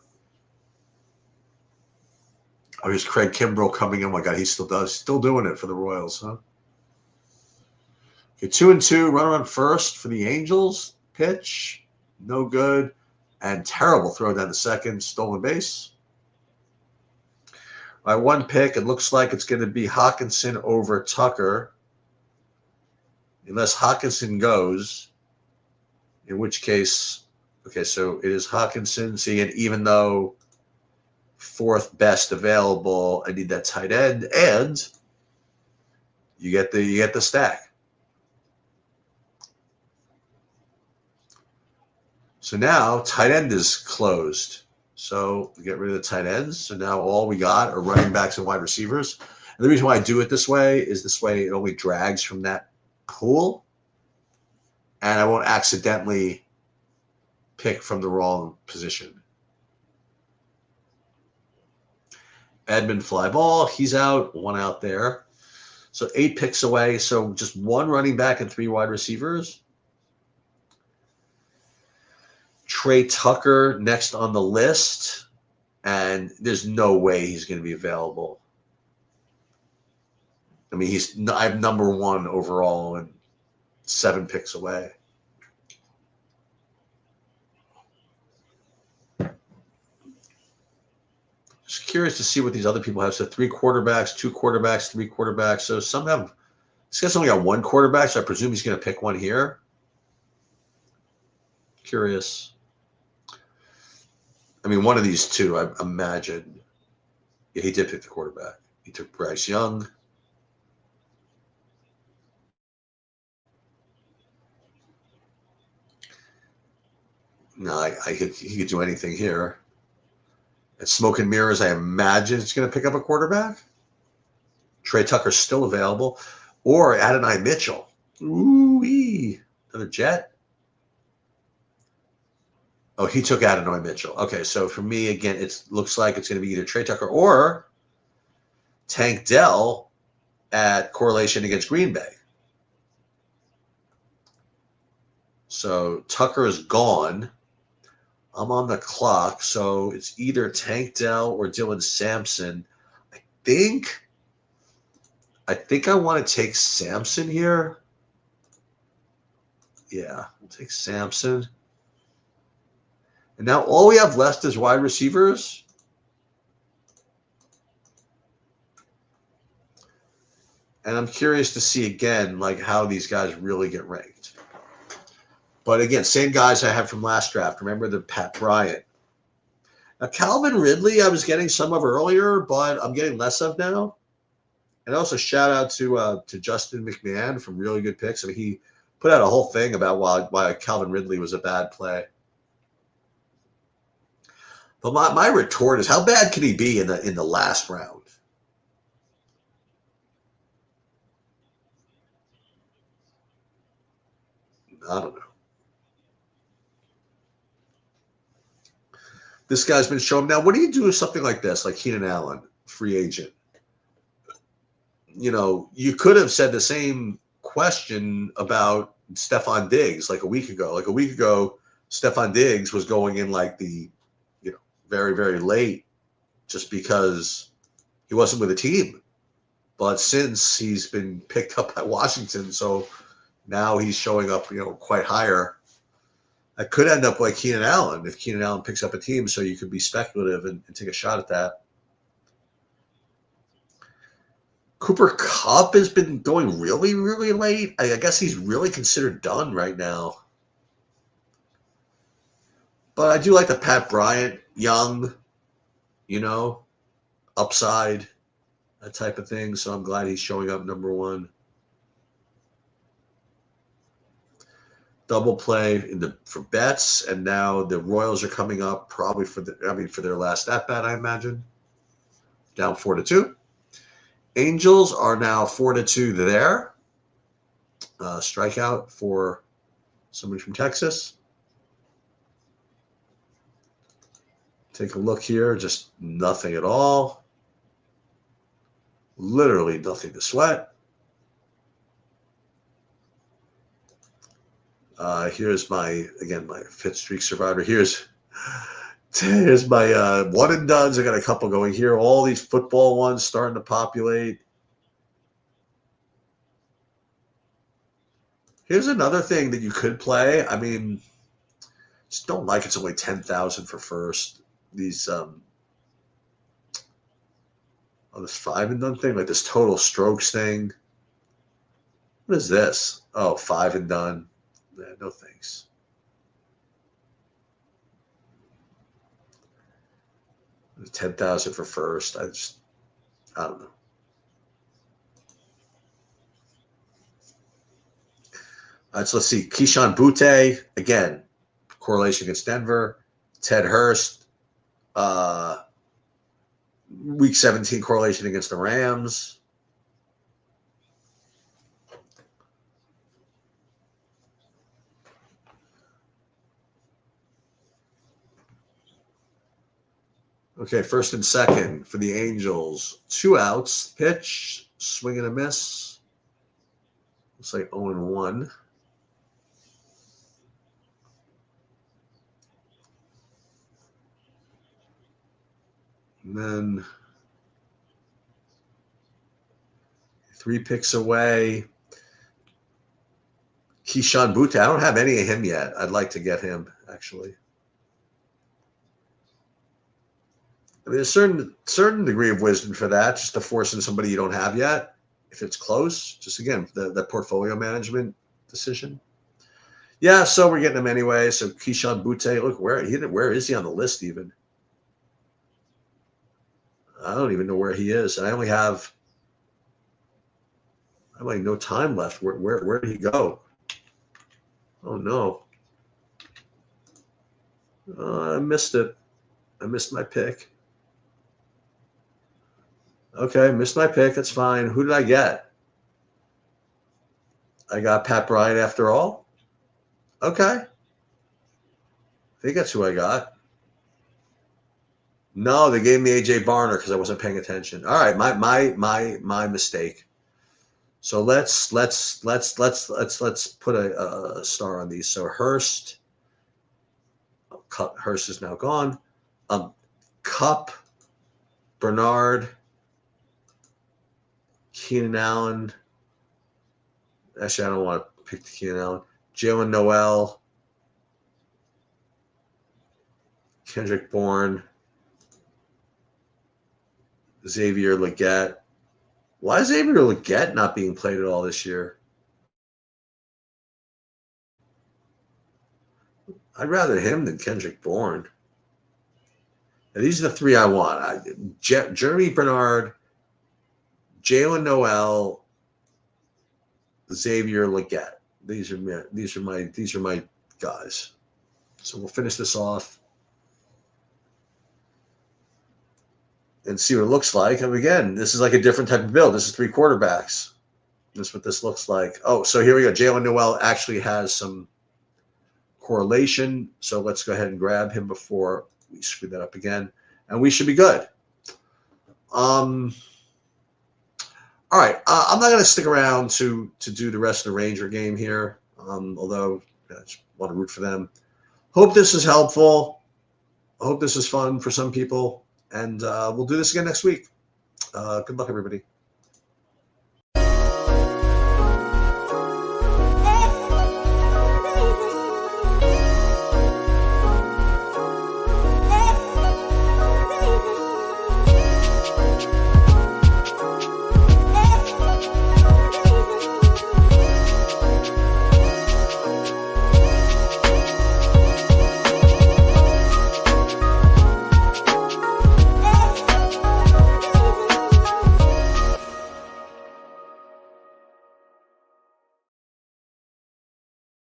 [SPEAKER 1] Oh, here's Craig Kimbrell coming in. Oh my God, he still doing it for the Royals, huh? Okay, 2-2, runner on first for the Angels. Pitch, no good, and terrible throw down to second, stolen base. All right, one pick. It looks like it's going to be Hawkinson over Tucker, unless Hawkinson goes. In which case, okay, so it is Hawkinson. See, and even though fourth best available, I need that tight end, and you get the stack. So now tight end is closed. So we get rid of the tight ends. So now all we got are running backs and wide receivers. And the reason why I do it this way is it only drags from that pool, and I won't accidentally pick from the wrong position. Edmund fly ball, he's out, one out there. So 8 picks away. So just 1 running back and 3 wide receivers. Trey Tucker next on the list, and there's no way he's going to be available. I mean, I'm number 1 overall and 7 picks away.
[SPEAKER 3] Just curious to see what these other people have. So 3 quarterbacks, 2 quarterbacks, 3 quarterbacks. So some have. This guy's only got 1 quarterback, so I presume he's going to pick one here. Curious. I mean, one of these two, I imagine. Yeah, he did pick the quarterback. He took Bryce Young. No, he could do anything here. And Smoke and Mirrors, I imagine it's going to pick up a quarterback. Trey Tucker's still available. Or Adonai Mitchell. Ooh-wee. Another Jet. Oh, he took Adonai Mitchell. Okay, so for me, again, it looks like it's going to be either Trey Tucker or Tank Dell at correlation against Green Bay. So Tucker is gone. I'm on the clock, so it's either Tank Dell or Dylan Sampson. I think I want to take Sampson here. Yeah, we'll take Sampson. And now all we have left is wide receivers. And I'm curious to see again, like how these guys really get ranked. But again, same guys I had from last draft. Remember the Pat Bryant. Now, Calvin Ridley, I was getting some of earlier, but I'm getting less of now. And also shout out to Justin McMahon from Really Good Picks. I mean, he put out a whole thing about why Calvin Ridley was a bad play. But my retort is, how bad can he be in the last round? I don't know. This guy's been showing. Now, what do you do with something like this, like Keenan Allen, free agent? You know, you could have said the same question about Stephon Diggs like a week ago. Like a week ago, Stephon Diggs was going in like the, very, very late just because he wasn't with a team. But since he's been picked up by Washington, so now he's showing up, quite higher. I could end up like Keenan Allen if Keenan Allen picks up a team, so you could be speculative and take a shot at that. Cooper Kupp has been going really, really late. I guess he's really considered done right now. But I do like the Pat Bryant, young, upside, that type of thing. So I'm glad he's showing up number 1. Double play for bets, and now the Royals are coming up probably for their last at bat, I imagine. Down 4-2. Angels are now 4-2 there. Strikeout for somebody from Texas. Take a look here, just nothing at all. Literally nothing to sweat. Here's my Fit Streak Survivor. Here's my one and dones. I got a couple going here. All these football ones starting to populate. Here's another thing that you could play. I mean, just don't like it's only 10,000 for first. These this 5 and done thing, like this total strokes thing. What is this? Oh, 5 and done. Yeah, no thanks. The 10,000 for first. I don't know. All right, so let's see. Keyshawn Butte, again, correlation against Denver. Ted Hurst, Week 17 correlation against the Rams. Okay, first and second for the Angels. 2 outs. Pitch, swing and a miss. Looks like 0-1. And then 3 picks away. Keyshawn Butte. I don't have any of him yet. I'd like to get him, actually. I mean, there's certain degree of wisdom for that, just to force in somebody you don't have yet. If it's close, just again, the portfolio management decision. Yeah, so we're getting him anyway. So Keyshawn Butte, look, where is he on the list even? I don't even know where he is. I have like no time left. Where did he go? Oh no. I missed it. I missed my pick. Okay, missed my pick. That's fine. Who did I get? I got Pat Bryant after all. Okay. I think that's who I got. No, they gave me AJ Barner because I wasn't paying attention. All right, my mistake. So let's put a star on these. So Hurst is now gone. Cup, Bernard, Keenan Allen. Actually, I don't want to pick Keenan Allen. Jalen Noel, Kendrick Bourne, Xavier Legette. Why is Xavier Legette not being played at all this year? I'd rather him than Kendrick Bourne. And these are the three I want. Jeremy Bernard, Jalen Noel, Xavier Legette. These are my guys. So we'll finish this off and see what it looks like. And again, this is like a different type of build. This is 3 quarterbacks. This is what this looks like. Oh, so here we go. Jalen Noel actually has some correlation. So let's go ahead and grab him before we screw that up again. And we should be good. All right. I'm not going to stick around to do the rest of the Ranger game here, although I just want to root for them. Hope this is helpful. I hope this is fun for some people. And we'll do this again next week. Good luck, everybody.